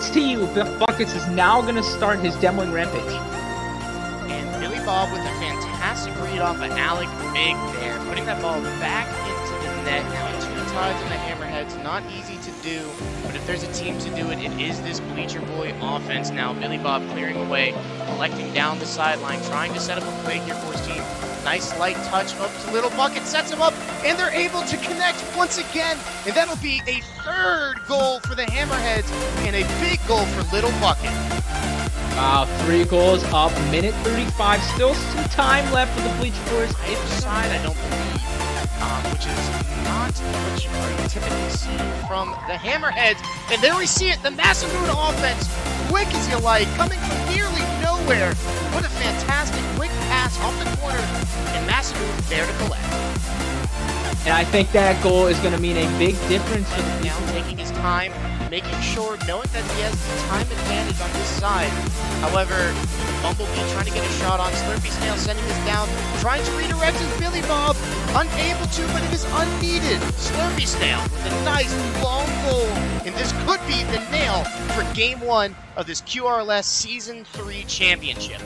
Thanks to you, Buckets is now going to start his demoing rampage. And Billy Bob with a fantastic read off of Alec Big there, putting that ball back into the net. Now 2 tides on the Hammerheads, not easy to do, but if there's a team to do it, it is this Bleacher Boy offense. Now Billy Bob clearing away, collecting down the sideline, trying to set up a play here for his team. Nice light touch up to Little Bucket, sets him up, and they're able to connect once again. And that'll be a 3rd goal for the Hammerheads and a big goal for Little Bucket. Wow, 3 goals up, minute 35, still some time left for the Bleacher Boys. Either side, I don't believe, which is not what you typically see from the Hammerheads. And there we see it, the Masamune offense, quick as you like, coming from nearly nowhere. What a fantastic quick pass off the corner, and Masamune there to collect. And I think that goal is going to mean a big difference for the now taking his time, making sure, knowing that he has the time advantage on this side. However, Bumblebee trying to get a shot on, Slurpy Snail sending this down, trying to redirect his Billy Bob, unable to, but it is unneeded. Slurpy Snail with a nice long goal, and this could be the nail for Game 1 of this QRLS Season 3 Championship.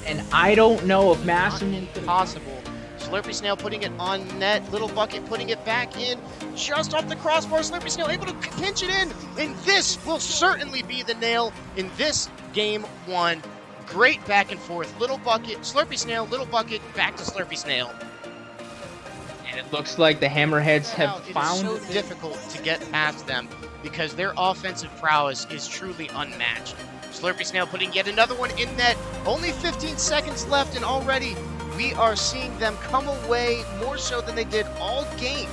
And I don't know if Masamune possible. Slurpy Snail putting it on net, Little Bucket putting it back in, just off the crossbar, Slurpy Snail able to pinch it in, and this will certainly be the nail in this Game 1. Great back and forth, Little Bucket, Slurpy Snail, Little Bucket, back to Slurpy Snail. And it looks like the Hammerheads have found it is so difficult to get past them because their offensive prowess is truly unmatched. Slurpy Snail putting yet another one in net, only 15 seconds left, and already we are seeing them come away more so than they did all game.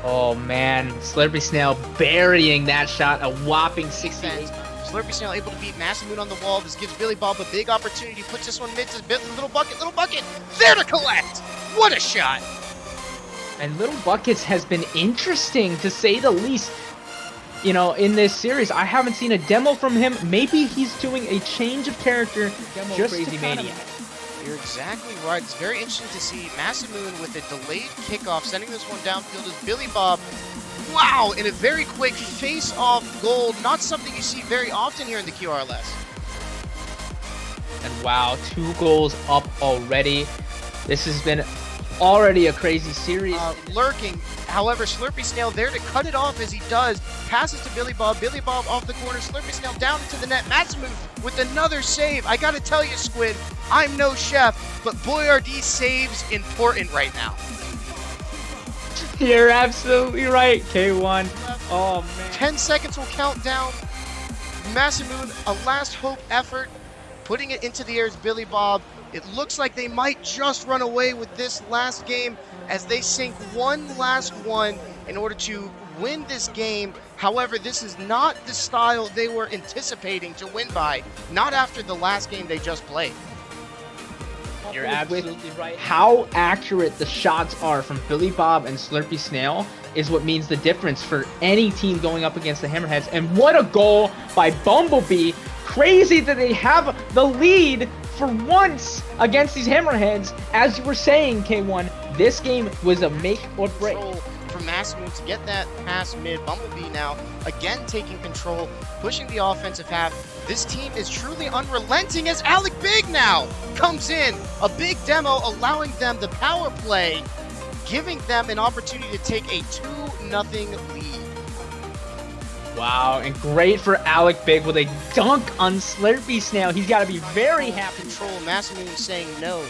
Oh man, Slurpy Snail burying that shot, a whopping 68. Slurpy Snail able to beat Masamune on the wall. This gives Billy Bob a big opportunity. Puts this one mid to Little Bucket, there to collect! What a shot! And Little Buckets has been interesting, to say the least. You know, in this series, I haven't seen a demo from him. Maybe he's doing a change of character. Just Crazy Maniac. You're exactly right. It's very interesting to see Masamune with a delayed kickoff, sending this one downfield as Billy Bob. Wow, in a very quick face-off goal. Not something you see very often here in the QRLS. And wow, 2 goals up already. This has been already a crazy series. Lurking. However, Slurpy Snail there to cut it off as he does. Passes to Billy Bob. Billy Bob off the corner. Slurpy Snail down into the net. Masamune with another save. I gotta tell you, Squid, I'm no chef, but boy are these saves important right now. You're absolutely right, K1. Oh, man. 10 seconds will count down. Masamune, a last hope effort. Putting it into the air is Billy Bob. It looks like they might just run away with this last game as they sink one last one in order to win this game. However, this is not the style they were anticipating to win by, not after the last game they just played. You're absolutely right. How accurate the shots are from Billy Bob and Slurpy Snail is what means the difference for any team going up against the Hammerheads. And what a goal by Bumblebee. Crazy that they have the lead for once against these Hammerheads. As you were saying, K1, this game was a make or break. For Masamune to get that pass mid. Bumblebee now again taking control, pushing the offensive half. This team is truly unrelenting as Alec Big now comes in. A big demo allowing them the power play, giving them an opportunity to take a 2-0 lead. Wow, and great for Alec Big with a dunk on Slurpy Snail. He's got to be very happy. Control, Masamune saying no.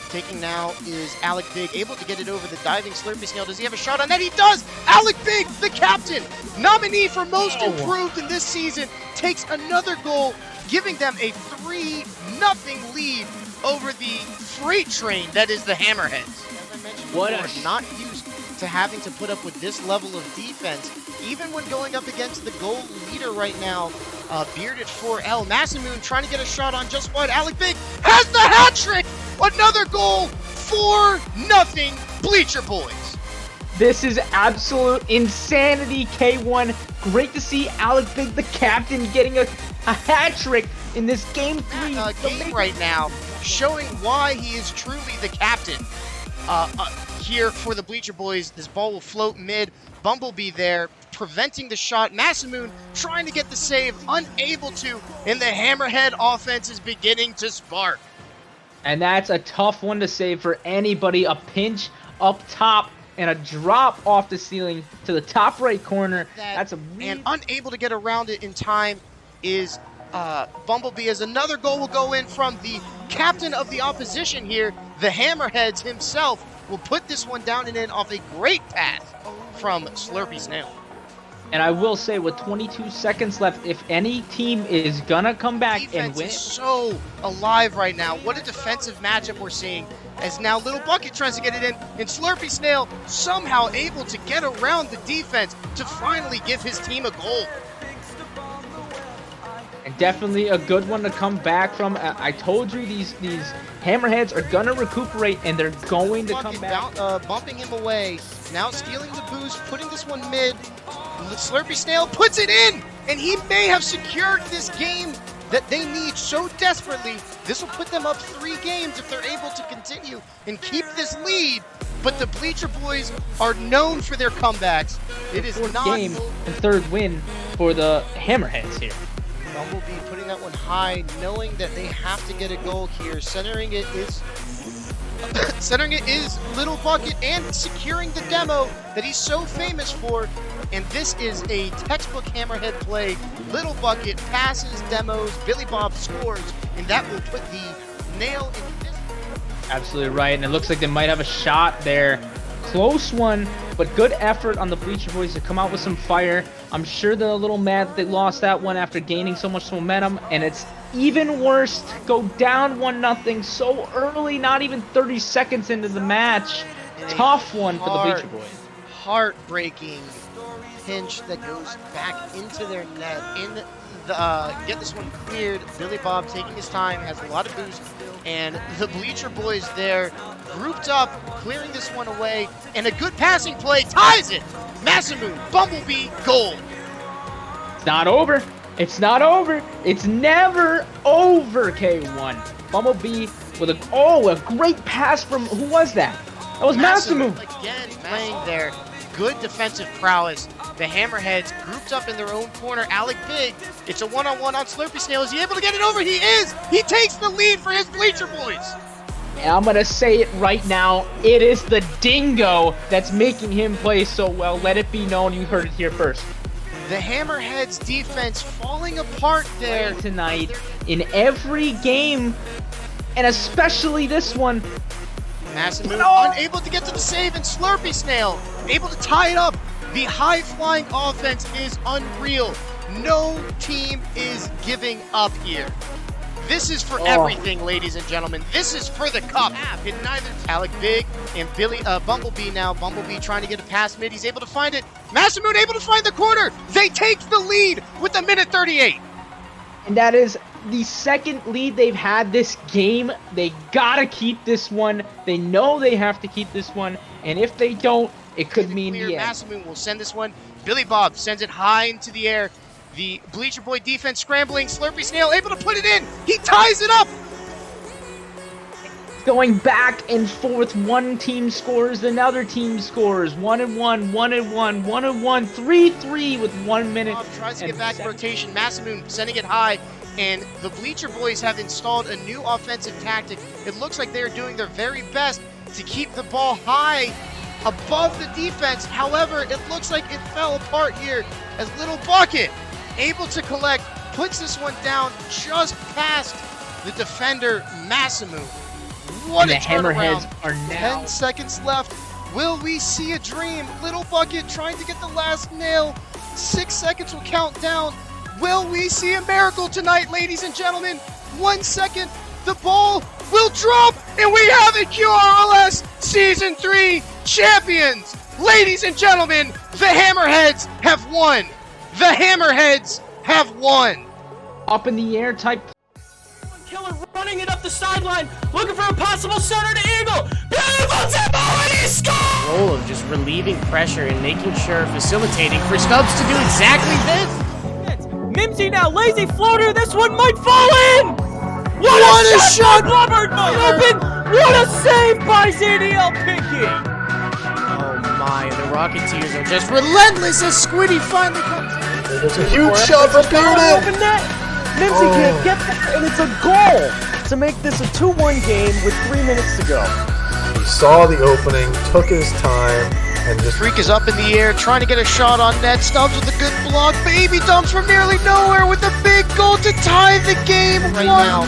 Taking now is Alec Big, able to get it over the diving Slurpy Snail. Does he have a shot on that? He does! Alec Big, the captain, nominee for most improved in this season, takes another goal, giving them a 3-0 lead over the freight train that is the Hammerheads. As I mentioned before, not used to having to put up with this level of defense, even when going up against the goal leader right now, Bearded 4L. Masamune trying to get a shot on just what? Alec Big has the hat trick! Another goal, 4-0 Bleacher Boys. This is absolute insanity, K1. Great to see Alec Big, the captain, getting a hat trick in this game 3 game right now, showing why he is truly the captain. here for the Bleacher Boys. This ball will float mid. Bumblebee there, preventing the shot. Masamoon trying to get the save, unable to, and the Hammerhead offense is beginning to spark. And that's a tough one to save for anybody. A pinch up top and a drop off the ceiling to the top right corner. That's a really... And unable to get around it in time is Bumblebee, as another goal will go in from the captain of the opposition here. The Hammerheads himself will put this one down and in off a great pass from Slurpy Snail. And I will say, with 22 seconds left, if any team is gonna come back and win, is so alive right now. What a defensive matchup we're seeing, as now Little Bucket tries to get it in, and Slurpy Snail somehow able to get around the defense to finally give his team a goal. And definitely a good one to come back from. I told you these Hammerheads are gonna recuperate, and they're going to come back. Bumping him away, now stealing the boost, putting this one mid. Slurpy Snail puts it in, and he may have secured this game that they need so desperately. This will put them up 3 games if they're able to continue and keep this lead. But the Bleacher Boys are known for their comebacks. It is not game and 3rd win for the Hammerheads here. Bumblebee putting that one high, knowing that they have to get a goal here. Centering it is Little Bucket, and securing the demo that he's so famous for. And this is a textbook Hammerhead play. Little Bucket passes, demos, Billy Bob scores, and that will put the nail in this. Absolutely right, and it looks like they might have a shot there. Close one, but good effort on the Bleacher Boys to come out with some fire. I'm sure they're a little mad that they lost that one after gaining so much momentum, and it's even worse to go down 1-0 so early, not even 30 seconds into the match. Tough one for the Bleacher Boys. Heartbreaking pinch that goes back into their net. Get this one cleared. Billy Bob taking his time, has a lot of boost, and the Bleacher Boys there grouped up, clearing this one away, and a good passing play ties it. Masamoon, Bumblebee, goal. It's not over. It's not over. It's never over, K1. Bumblebee with a great pass from, who was that? That was Masamoon. Again, playing there. Good defensive prowess. The Hammerheads grouped up in their own corner. Alec Big, it's a one-on-one on Slurpy Snail. Is he able to get it over? He is! He takes the lead for his Bleacher Boys. And I'm gonna say it right now. It is the Dingo that's making him play so well. Let it be known, you heard it here first. The Hammerheads defense falling apart there tonight in every game, and especially this one. Masamoon unable to get to the save, and Slurpy Snail able to tie it up. The high-flying offense is unreal. No team is giving up here. This is for everything, ladies and gentlemen. This is for the cup. In neither Alec Big and Bumblebee now. Bumblebee trying to get a pass mid. He's able to find it. Masamoon able to find the corner. They take the lead with a minute 38. And that is the second lead they've had this game. They gotta keep this one. They know they have to keep this one. And if they don't, it could mean the end. Masamoon will send this one. Billy Bob sends it high into the air. The Bleacher Boy defense scrambling. Slurpy Snail able to put it in. He ties it up. Going back and forth. One team scores, another team scores. 1-1, 1-1, 1-1, 3-3 with 1 minute. Bob tries to get back in rotation. Masamoon sending it high. And the Bleacher Boys have installed a new offensive tactic. It looks like they're doing their very best to keep the ball high above the defense. However, it looks like it fell apart here as Little Bucket, able to collect, puts this one down just past the defender, Masamoon. What a turnaround. Hammerheads are now 10 seconds left. Will we see a dream? Little Bucket trying to get the last nail. 6 seconds will count down. Will we see a miracle tonight, ladies and gentlemen? 1 second, the ball will drop, and we have a QRLS Season 3 champions. Ladies and gentlemen, the Hammerheads have won. The Hammerheads have won. Up in the air type. Killer running it up the sideline, looking for a possible center to Eagle. Beautiful tempo, and he scores! Role of just relieving pressure and making sure, facilitating for Stubbs to do exactly this. Mimsy now, lazy floater, this one might fall in! What a shot! Blubbered by Urban! What a save by ZDL Pinky! high, and the Rocketeers are just relentless as Squiddy finally comes. There's a huge shot for Bearded. Open net. Mimsy can't get there, and it's a goal to make this a 2-1 game with 3 minutes to go. He saw the opening, took his time, and just... Freak is up in the air, trying to get a shot on net. Stubbs with a good block. Baby dumps from nearly nowhere with a big goal to tie the game right now.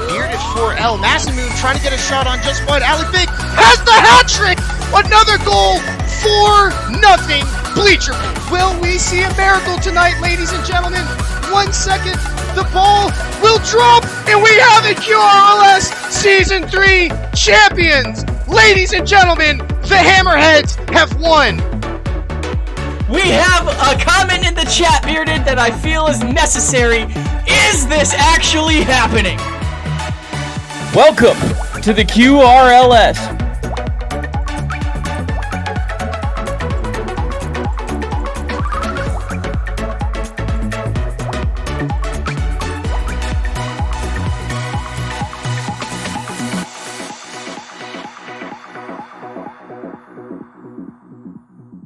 Bearded 4L. Massimoon trying to get a shot on just one. Alec Big has the hat trick. Another goal. 4-0. Bleacher. Will we see a miracle tonight, ladies and gentlemen? 1 second. The ball will drop, and we have the QRLS Season 3 champions. Ladies and gentlemen, the Hammerheads have won. We have a comment in the chat, Bearded, that I feel is necessary. Is this actually happening? Welcome to the QRLS.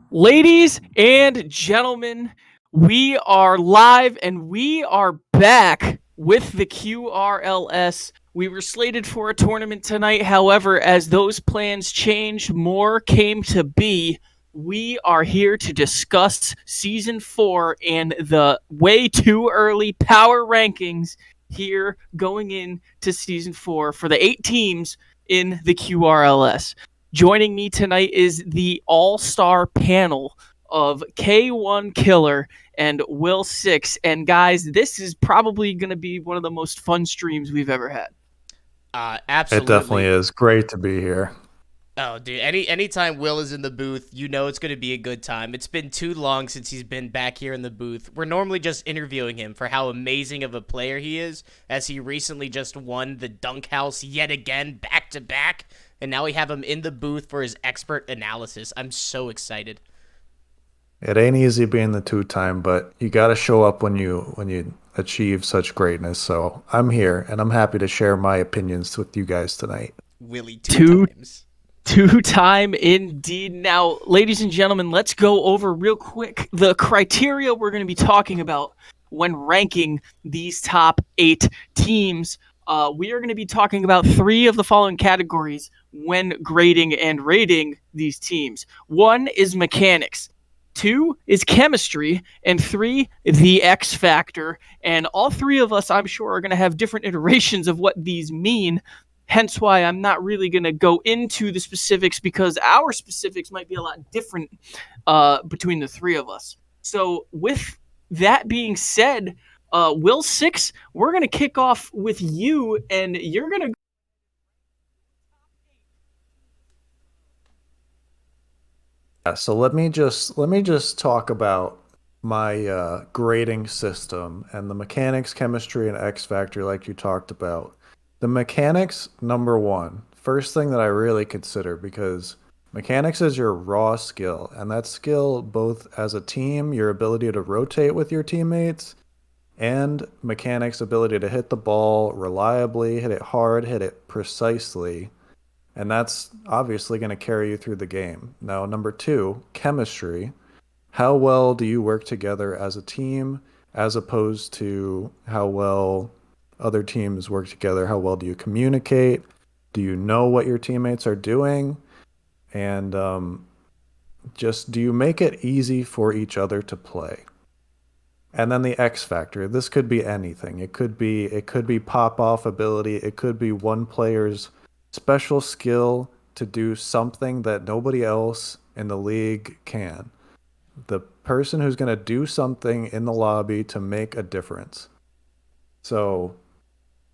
Ladies and gentlemen, we are live and we are back with the QRLS. We were slated for a tournament tonight. However, as those plans changed, more came to be. We are here to discuss Season 4 and the way too early power rankings here going into Season 4 for the 8 teams in the QRLS. Joining me tonight is the all-star panel of K1 Killer and Will 6. And guys, this is probably going to be one of the most fun streams we've ever had. Absolutely. It definitely is. Great to be here. Oh, dude, anytime Will is in the booth, you know it's going to be a good time. It's been too long since he's been back here in the booth. We're normally just interviewing him for how amazing of a player he is, as he recently just won the Dunk House yet again, back-to-back. And now we have him in the booth for his expert analysis. I'm so excited. It ain't easy being the two-time, but you got to show up when you achieve such greatness. So I'm here, and I'm happy to share my opinions with you guys tonight. Willie two times. Two-time indeed. Now, ladies and gentlemen, let's go over real quick the criteria we're going to be talking about when ranking these top 8 teams. We are going to be talking about 3 of the following categories when grading and rating these teams. 1 is mechanics, 2 is chemistry, and 3, the X factor. And all 3 of us, I'm sure, are going to have different iterations of what these mean. Hence why I'm not really going to go into the specifics, because our specifics might be a lot different between the 3 of us. So with that being said, Will 6, we're going to kick off with you, and you're going to... Yeah, so let me just talk about my grading system and the mechanics, chemistry, and X factor like you talked about. The mechanics, number 1, first thing that I really consider, because mechanics is your raw skill, and that skill both as a team, your ability to rotate with your teammates, and mechanics' ability to hit the ball reliably, hit it hard, hit it precisely. And that's obviously going to carry you through the game. Now, number 2, chemistry. How well do you work together as a team, as opposed to how well other teams work together? How well do you communicate? Do you know what your teammates are doing? And just do you make it easy for each other to play? And then the X factor. This could be anything. It could be pop-off ability. It could be one player's special skill to do something that nobody else in the league can. The person who's going to do something in the lobby to make a difference. So,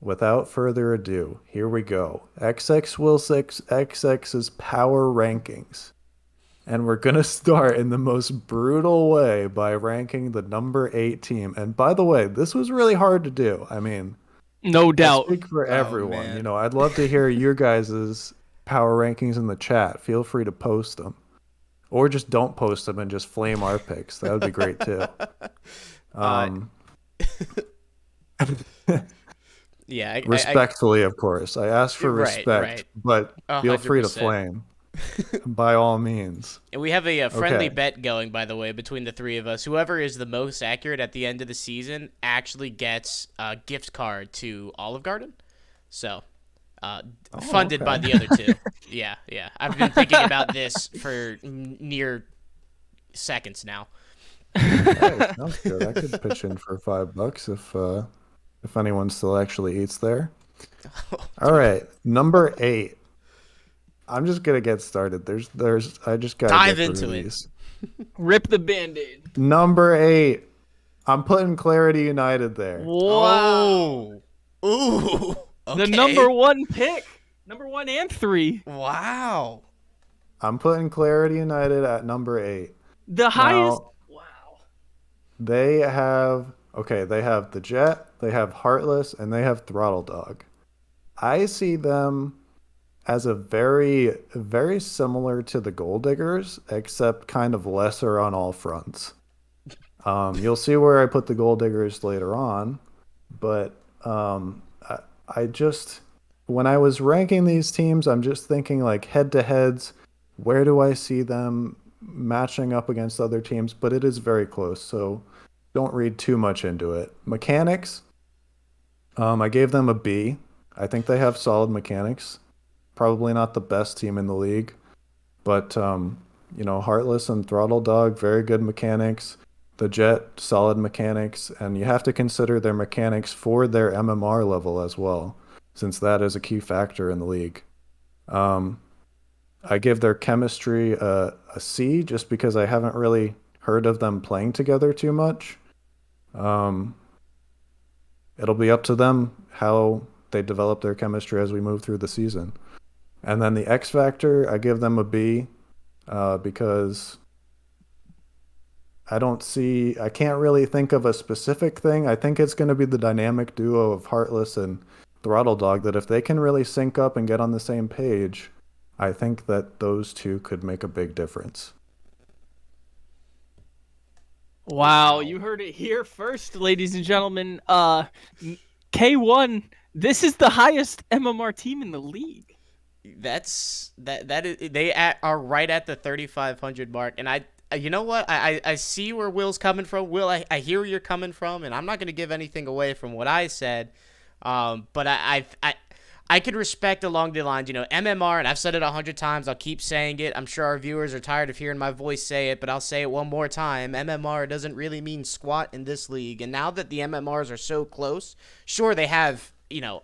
without further ado, here we go. XX Will 6, XX's power rankings. And we're going to start in the most brutal way by ranking the number 8 team. And by the way, this was really hard to do. I mean, No doubt. I speak for everyone. Man. You know, I'd love to hear your guys' power rankings in the chat. Feel free to post them. Or just don't post them and just flame our picks. That would be great too. Yeah. Respectfully, of course. I ask for Right, respect, right. but feel free to 100%. flame. by all means. And we have a friendly Okay. bet going, by the way, between the three of us. Whoever is the most accurate at the end of the season actually gets a gift card to Olive Garden. So, funded by okay. the other two. Yeah. I've been thinking about this for near seconds now. Hey, sounds good. I could pitch in for $5 if anyone still actually eats there. All right, number 8. I'm just gonna get started. I just gotta Dive get into through it. these. Rip the Band-Aid. Number 8. I'm putting Clarity United there. Wow. Oh. Ooh. The Okay. number 1 pick. Number 1 and 3. Wow. I'm putting Clarity United at number 8. The highest. Now, Wow. they have the Jet, they have Heartless, and they have Throttle Dog. I see them as a very, very similar to the Gold Diggers, except kind of lesser on all fronts. You'll see where I put the Gold Diggers later on, but I just, when I was ranking these teams, I'm just thinking like head-to-heads, where do I see them matching up against other teams? But it is very close, so don't read too much into it. Mechanics, I gave them a B. I think they have solid mechanics. Probably not the best team in the league, but Heartless and Throttle Dog, very good mechanics. The Jet, solid mechanics, and you have to consider their mechanics for their MMR level as well, since that is a key factor in the league. I give their chemistry a C just because I haven't really heard of them playing together too much. It'll be up to them how they develop their chemistry as we move through the season. And then the X Factor, I give them a B because I can't really think of a specific thing. I think it's going to be the dynamic duo of Heartless and Throttle Dog that if they can really sync up and get on the same page, I think that those two could make a big difference. Wow, you heard it here first, ladies and gentlemen. K1, this is the highest MMR team in the league. That is they are right at the 3,500 mark, and you know what, I see where Will's coming from. Will, I hear where you're coming from, and I'm not going to give anything away from what I said, but I could respect along the lines, MMR, and I've said it 100 times. I'll keep saying it. I'm sure our viewers are tired of hearing my voice say it, but I'll say it one more time. MMR doesn't really mean squat in this league, and now that the MMRs are so close, sure, they have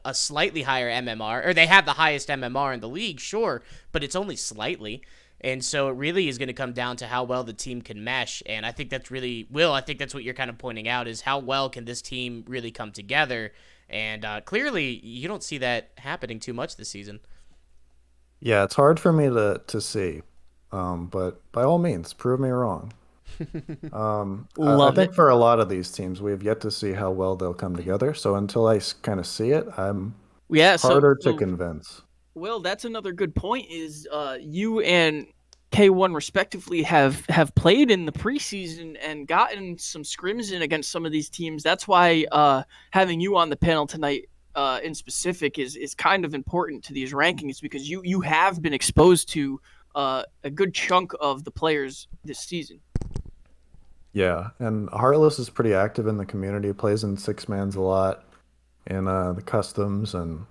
a slightly higher MMR, or they have the highest MMR in the league, sure, but it's only slightly. And so it really is going to come down to how well the team can mesh. And I think that's really, Will, I think that's what you're kind of pointing out, is how well can this team really come together. And clearly, you don't see that happening too much this season. Yeah, it's hard for me to see, but by all means, prove me wrong. I think for a lot of these teams, we have yet to see how well they'll come together. So until I kind of see it, I'm harder to convince. Well, that's another good point. Is you and K1 respectively have played in the preseason and gotten some scrims in against some of these teams. That's why having you on the panel tonight in specific is kind of important to these rankings, because you have been exposed to a good chunk of the players this season. Yeah, and Heartless is pretty active in the community, plays in six-mans a lot in the customs, and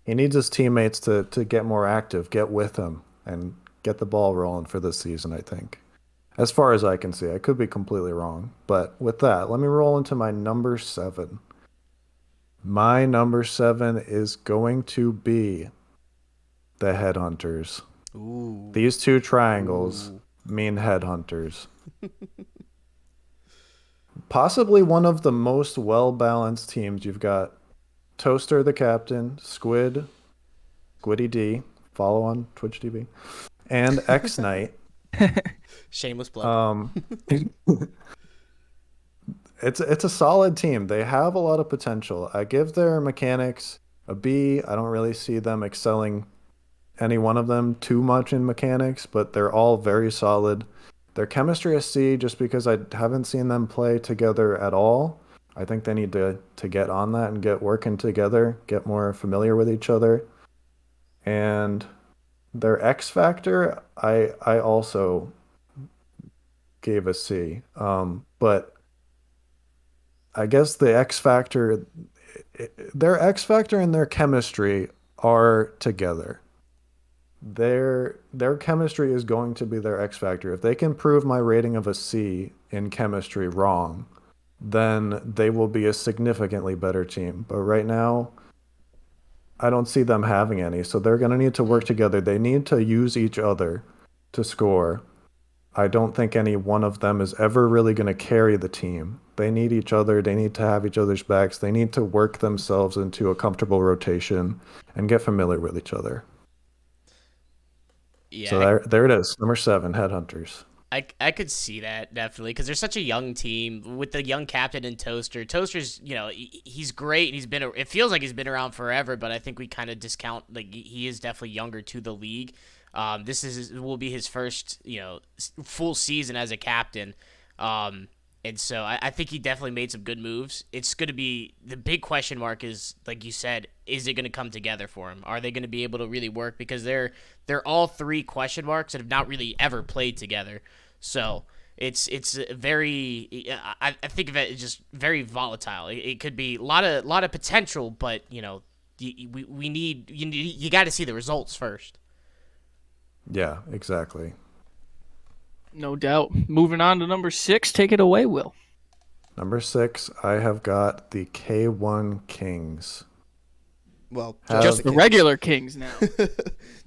he needs his teammates to get more active, get with him, and get the ball rolling for this season, I think. As far as I can see. I could be completely wrong. But with that, let me roll into my number 7. My number 7 is going to be the Headhunters. Ooh. These two triangles mean Headhunters. Possibly one of the most well-balanced teams. You've got Toaster the captain, Squiddy D, follow on Twitch TV, and X Knight. Shameless plug. It's a solid team. They have a lot of potential. I give their mechanics a B. I don't really see them excelling any one of them too much in mechanics, but they're all very solid. Their chemistry is C just because I haven't seen them play together at all. I think they need to get on that and get working together, get more familiar with each other. And Their X factor, I also gave a C. But I guess the X factor, their X factor and their chemistry are together. Their chemistry is going to be their X factor. If they can prove my rating of a C in chemistry wrong, then they will be a significantly better team. But right now, I don't see them having any. So they're going to need to work together. They need to use each other to score. I don't think any one of them is ever really going to carry the team. They need each other. They need to have each other's backs. They need to work themselves into a comfortable rotation and get familiar with each other. Yeah. So there it is. Number 7, Headhunters. I could see that definitely because they're such a young team with the young captain and Toaster. Toaster's, he's great. He's been, it feels like he's been around forever, but I think we kind of discount, like, he is definitely younger to the league. Will be his first, full season as a captain. And so I think he definitely made some good moves. It's going to be, the big question mark is, like you said, is it going to come together for him? Are they going to be able to really work? Because they're all 3 question marks that have not really ever played together. So it's very, I think of it as just very volatile. It could be a lot of potential, but you got to see the results first. Yeah, exactly. No doubt. Moving on to number 6. Take it away, Will. Number 6, I have got the K1 Kings. Well, just the regular Kings now.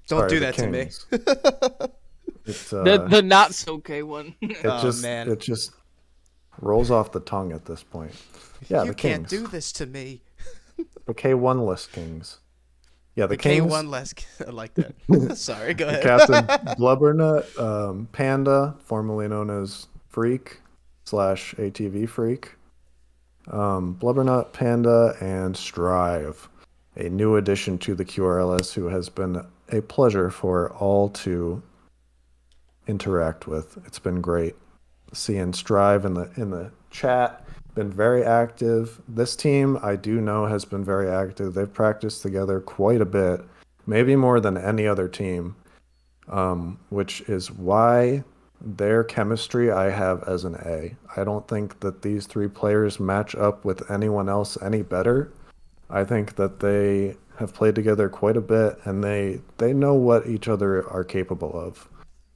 Don't do that to me. It's, the not so K1. It just rolls off the tongue at this point. Yeah, you the Kings. Can't do this to me. The K1 list Kings. Yeah, the Kings. K1 less. I like that. Sorry, go ahead. Captain Blubbernut, Panda, formerly known as Freak / ATV Freak. Blubbernut, Panda, and Strive, a new addition to the QRLS who has been a pleasure for all to interact with. It's been great seeing Strive in the chat. Been very active. This team, I do know, has been very active. They've practiced together quite a bit, maybe more than any other team, which is why their chemistry I have as an A. I don't think that these 3 players match up with anyone else any better. I think that they have played together quite a bit, and they know what each other are capable of.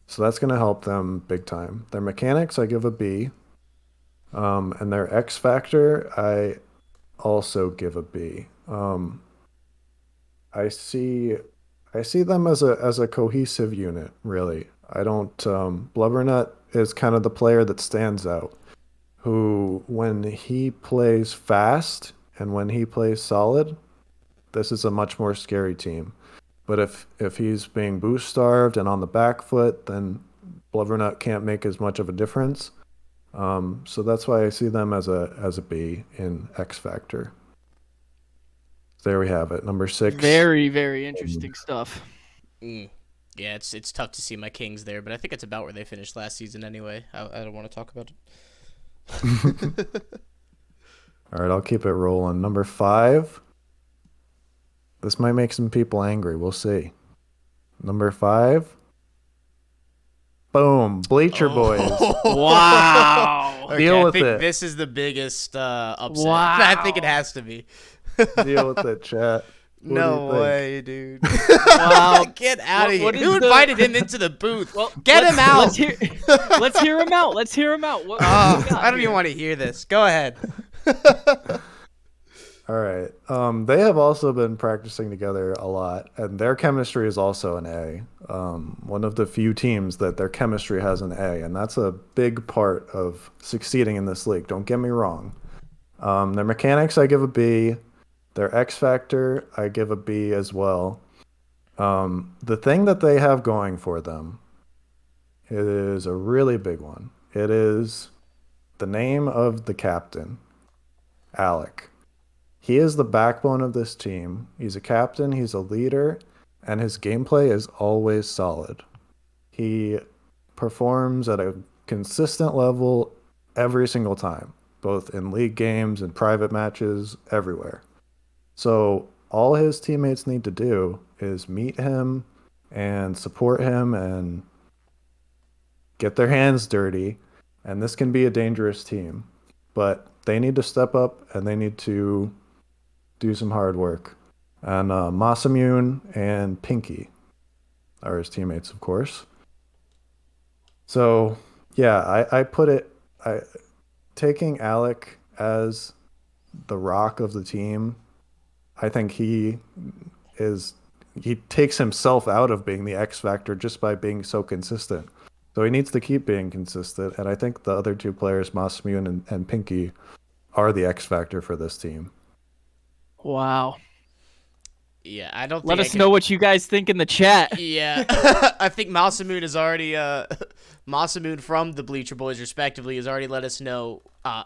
So that's going to help them big time. Their mechanics, I give a B. And their X factor, I also give a B. I see them as a cohesive unit, really. I don't. Blubbernut is kind of the player that stands out, who, when he plays fast and when he plays solid, this is a much more scary team. But if he's being boost starved and on the back foot, then Blubbernut can't make as much of a difference. So that's why I see them as a B in X Factor. There we have it. Number 6. Very, very interesting stuff. Yeah, it's tough to see my Kings there, but I think it's about where they finished last season anyway. I don't want to talk about it. All right, I'll keep it rolling. Number 5. This might make some people angry. We'll see. Number 5. Boom. Bleacher Boys. Wow. Okay, Deal with I think it. this is the biggest upset. Wow. I think it has to be. Deal with it, chat. What No do you think? way, dude. Wow. Get out of here. What is Who invited him into the booth? Well, Get him out. Let's hear him out. Let's hear him out. What Oh, we got I don't here? even want to hear this. Go ahead. All right. They have also been practicing together a lot, and their chemistry is also an A. One of the few teams that their chemistry has an A, and that's a big part of succeeding in this league. Don't get me wrong. Their mechanics, I give a B. Their X Factor, I give a B as well. The thing that they have going for them is a really big one. It is the name of the captain, Alec. He is the backbone of this team. He's a captain, he's a leader, and his gameplay is always solid. He performs at a consistent level every single time, both in league games and private matches, everywhere. So all his teammates need to do is meet him, and support him and get their hands dirty. And this can be a dangerous team, but they need to step up and they need to do some hard work. And Masamune and Pinky are his teammates, of course. So, yeah, I put it, taking Alec as the rock of the team, I think he takes himself out of being the X factor just by being so consistent. So he needs to keep being consistent, and I think the other two players, Masamune and Pinky, are the X factor for this team. Wow. Yeah, I don't think Let us know what you guys think in the chat. Yeah, I think Masamune is already Masamune from the Bleacher Boys, respectively, has already let us know by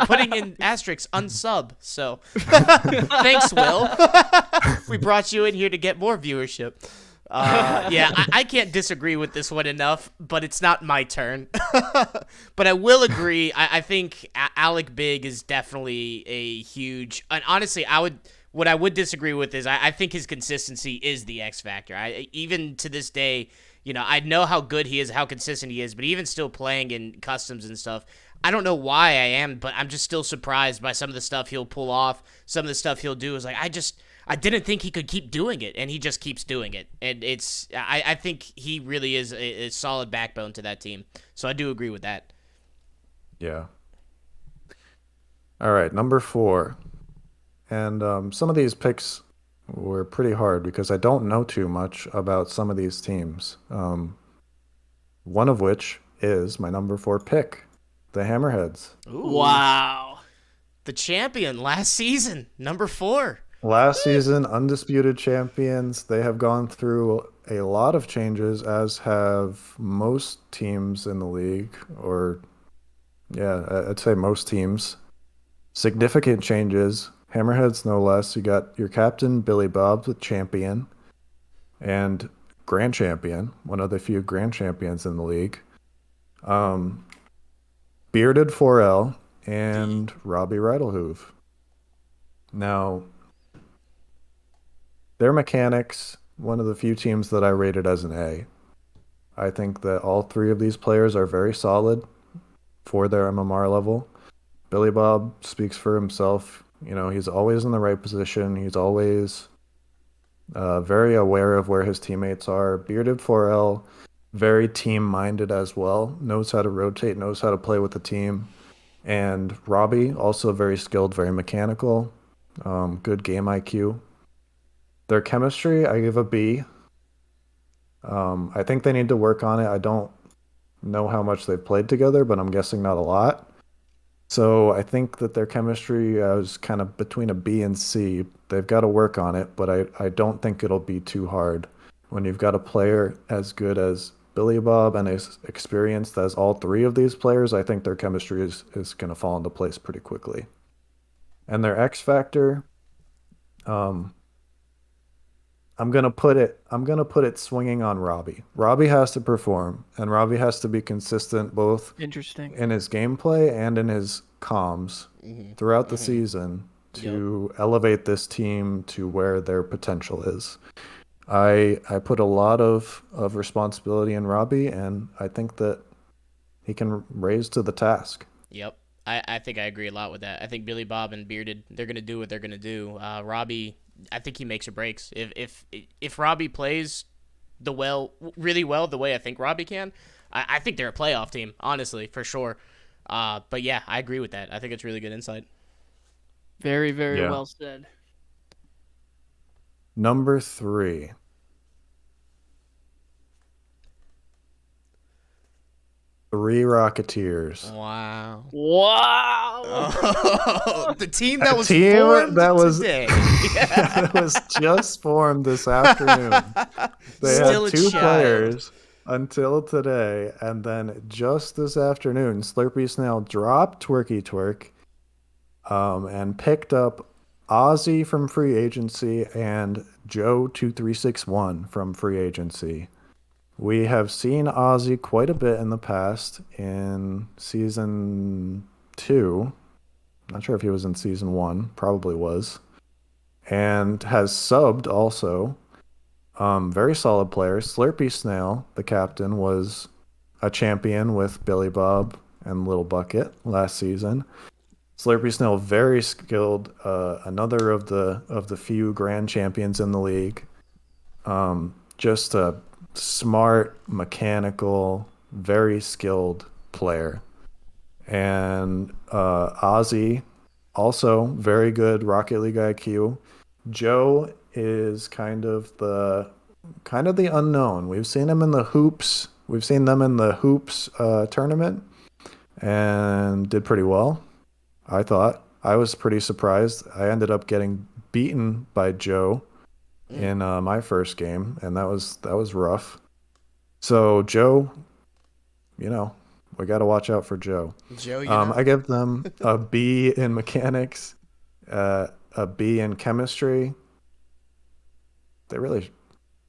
putting in asterisks unsub. So thanks, Will. We brought you in here to get more viewership. Yeah, I can't disagree with this one enough, but it's not my turn. But I will agree. I think Alec Big is definitely a huge. And honestly, what I would disagree with is I think his consistency is the X factor. Even to this day, I know how good he is, how consistent he is, but even still playing in customs and stuff, I don't know why I am, but I'm just still surprised by some of the stuff he'll pull off. Some of the stuff he'll do is like, I didn't think he could keep doing it, and he just keeps doing it. And I think he really is a solid backbone to that team. So I do agree with that. Yeah. All right, number 4. And some of these picks were pretty hard because I don't know too much about some of these teams. One of which is my number 4 pick, the Hammerheads. Ooh. Wow. The champion last season, number 4. Last season, undisputed champions. They have gone through a lot of changes, as have most teams in the league, or yeah, I'd say most teams. Significant changes. Hammerheads, no less. You got your captain, Billy Bob, the champion, and grand champion, one of the few grand champions in the league. Bearded 4L and Robbie Ridelhoof. Now, their mechanics, one of the few teams that I rated as an A. I think that all 3 of these players are very solid for their MMR level. Billy Bob speaks for himself. He's always in the right position. He's always very aware of where his teammates are. Bearded 4L, very team-minded as well. Knows how to rotate, knows how to play with the team. And Robbie, also very skilled, very mechanical. Good game IQ. Their chemistry, I give a B. I think they need to work on it. I don't know how much they've played together, but I'm guessing not a lot. So I think that their chemistry is kind of between a B and C. They've got to work on it, but I don't think it'll be too hard. When you've got a player as good as Billy Bob and as experienced as all 3 of these players, I think their chemistry is going to fall into place pretty quickly. And their X factor, I'm gonna put it swinging on Robbie. Robbie has to perform, and Robbie has to be consistent both in his gameplay and in his comms throughout the season to elevate this team to where their potential is. I put a lot of responsibility in Robbie, and I think that he can raise to the task. Yep. I think I agree a lot with that. I think Billy Bob and Bearded, they're going to do what they're going to do. Robbie, I think he makes or breaks. If Robbie plays really well the way I think Robbie can, I think they're a playoff team, honestly, for sure. But yeah, I agree with that. I think it's really good insight. Very, very well said. Number 3. Three Rocketeers. Wow. Oh, the team that was formed today. That was just formed this afternoon. They Still had a 2 child. players until today, and then just this afternoon, Slurpy Snail dropped Twerky Twerk and picked up Ozzy from free agency and Joe2361 from free agency. We have seen Ozzy quite a bit in the past in Season 2. Not sure if he was in Season 1. Probably was. And has subbed also. Very solid players. Slurpee Snail, the captain, was a champion with Billy Bob and Little Bucket last season. Slurpee Snail, very skilled. Another of the few grand champions in the league. Just a smart, mechanical, very skilled player. And Ozzy, also very good Rocket League IQ. Joe is kind of the unknown. We've seen him in the hoops. We've seen them in the hoops tournament, and did pretty well. I thought. I was pretty surprised. I ended up getting beaten by Joe in my first game, and that was rough. So Joe, we got to watch out for Joe. Joe, I give them a B in mechanics, a B in chemistry. They really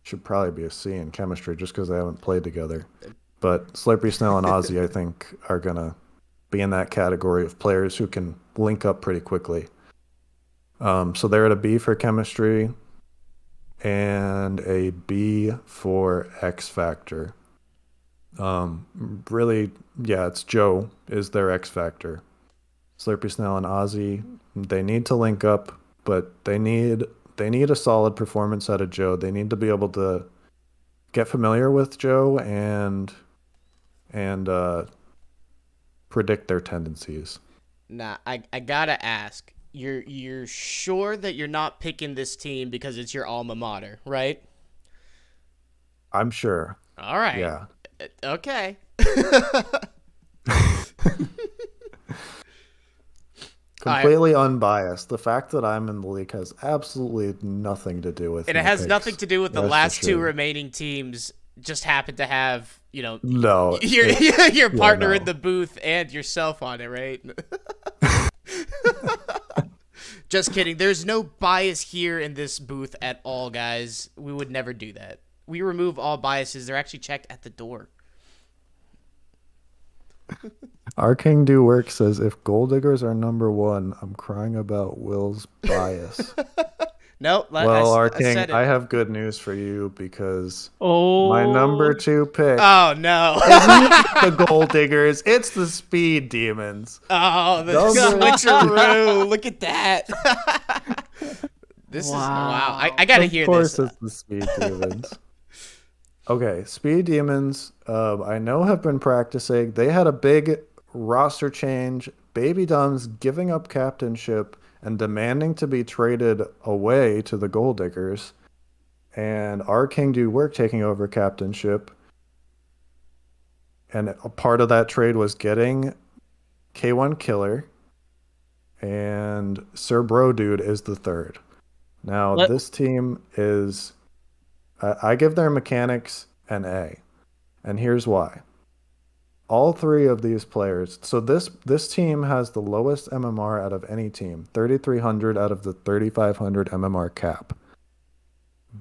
should probably be a C in chemistry just because they haven't played together. But Slurpee Snail and Ozzy, I think, are going to be in that category of players who can link up pretty quickly. So they're at a B for chemistry and a B for X Factor. Really, yeah, it's Joe is their X Factor. Slurpee Snail and Ozzy, they need to link up, but they need a solid performance out of Joe. They need to be able to get familiar with Joe and predict their tendencies. Nah, I gotta ask. You're sure that you're not picking this team because it's your alma mater, right? I'm sure. All right. Yeah. Okay. Completely unbiased. The fact that I'm in the league has absolutely nothing to do with it. And it has nothing to do with the last two sure. remaining teams. Just happen to have, No, your partner in the booth and yourself on it, right? Just kidding. There's no bias here in this booth at all, guys. We would never do that. We remove all biases. They're actually checked at the door. Our King Do Work says, if gold diggers are number one, I'm crying about Will's bias. Nope. Well, Our I King, said it. I have good news for you because Oh, my number 2 pick Oh, no. isn't the gold diggers, it's the speed demons. Oh, the Those are- switcheroo. Look at that. This is wow. I gotta hear Of course, this. it's the speed demons. Okay, speed demons. I know have been practicing. They had a big roster change. Baby Dumbs giving up captainship and demanding to be traded away to the Gold Diggers, and Our King Do Work taking over captainship. And a part of that trade was getting K1 Killer, and Sir Bro Dude is the third. Now, this team is... I give their mechanics an A, and here's why. All three of these players... So this team has the lowest MMR out of any team, 3,300 out of the 3,500 MMR cap.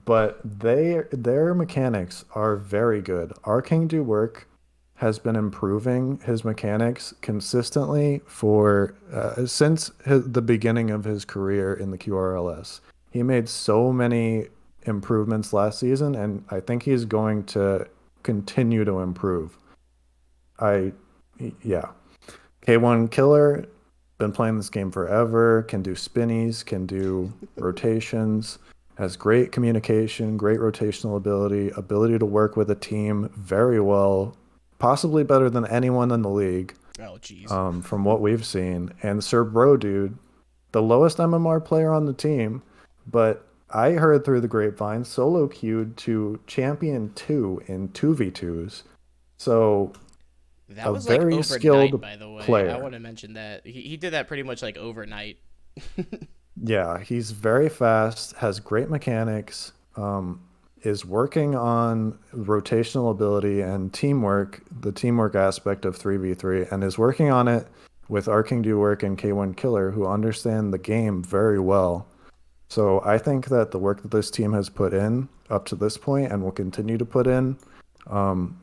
But their mechanics are very good. Our King Do Work has been improving his mechanics consistently since the beginning of his career in the QRLS. He made so many improvements last season, and I think he's going to continue to improve. K1 Killer, been playing this game forever, can do spinnies, can do rotations, has great communication, great rotational ability to work with a team very well, possibly better than anyone in the league. Oh, jeez. From what we've seen. And Sir Bro Dude, the lowest MMR player on the team, but I heard through the grapevine solo queued to Champion 2 in 2v2s. So That was very like skilled overnight, by the way. player. I want to mention that. He did that pretty much like overnight. Yeah, he's very fast, has great mechanics, is working on rotational ability and teamwork, the teamwork aspect of 3v3, and is working on it with Our King Do Work and K1 Killer, who understand the game very well. So I think that the work that this team has put in up to this point and will continue to put in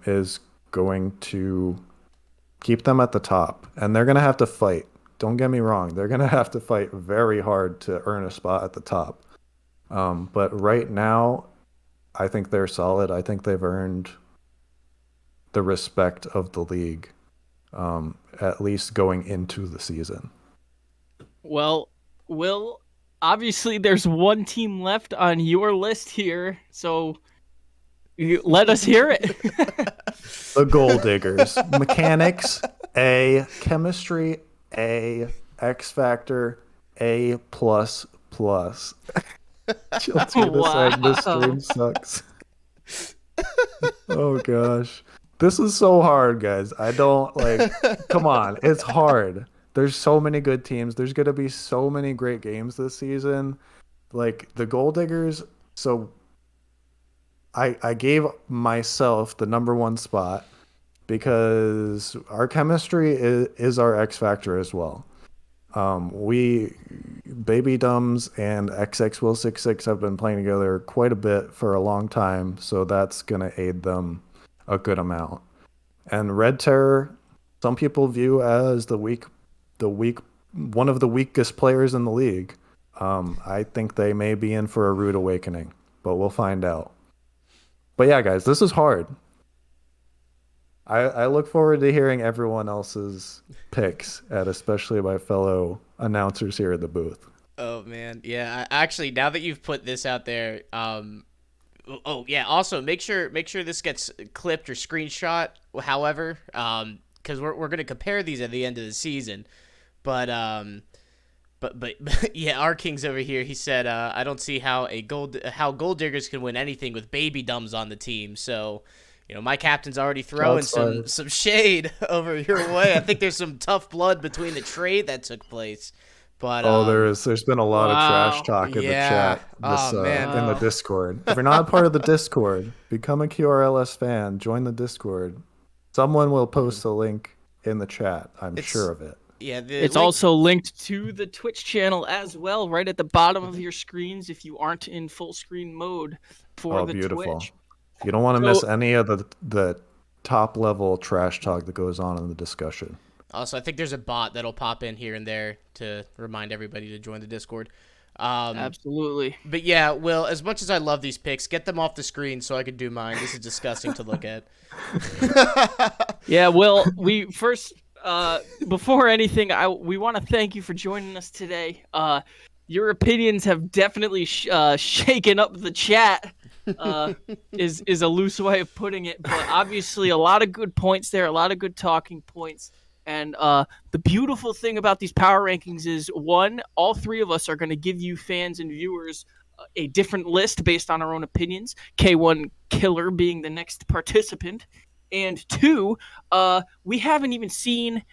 is going to keep them at the top. And they're going to have to fight. Don't get me wrong. They're going to have to fight very hard to earn a spot at the top. But right now, I think they're solid. I think they've earned the respect of the league, at least going into the season. Well, Will, obviously there's one team left on your list here, so let us hear it. The Gold Diggers. Mechanics, A. Chemistry, A. X Factor, A++. Chill's gonna say this stream sucks. Oh gosh. This is so hard, guys. I don't come on. It's hard. There's so many good teams. There's gonna be so many great games this season. Like the Gold Diggers, so I gave myself the number one spot because our chemistry is our X factor as well. We Baby Dumbs and XX Will 66 have been playing together quite a bit for a long time, so that's gonna aid them a good amount. And Red Terror, some people view as the weak one of the weakest players in the league. I think they may be in for a rude awakening, but we'll find out. But yeah, guys, this is hard. I look forward to hearing everyone else's picks, especially my fellow announcers here at the booth. Oh man, yeah. Actually, now that you've put this out there, oh yeah. Also, make sure this gets clipped or screenshot, however, because we're gonna compare these at the end of the season. But yeah, our King's over here. He said, I don't see how Gold Diggers can win anything with Baby Dumbs on the team. So, my captain's already throwing some shade over your way. I think there's some tough blood between the trade that took place. But there's been a lot of trash talk in the chat in the Discord. If you're not a part of the Discord, become a QRLS fan, join the Discord. Someone will post a link in the chat. I'm sure of it. Yeah, it's also linked to the Twitch channel as well, right at the bottom of your screens if you aren't in full screen mode for the beautiful. Twitch. You don't want to miss any of the top level trash talk that goes on in the discussion. Also, I think there's a bot that'll pop in here and there to remind everybody to join the Discord. Absolutely. But yeah, Will, as much as I love these picks, get them off the screen so I can do mine. This is disgusting to look at. Yeah, Will, we first... before anything, we want to thank you for joining us today. Your opinions have definitely shaken up the chat. Is a loose way of putting it, but obviously a lot of good points there, a lot of good talking points. And the beautiful thing about these power rankings is, one, all three of us are going to give you fans and viewers a different list based on our own opinions. K1 Killer being the next participant. And two, we haven't even seen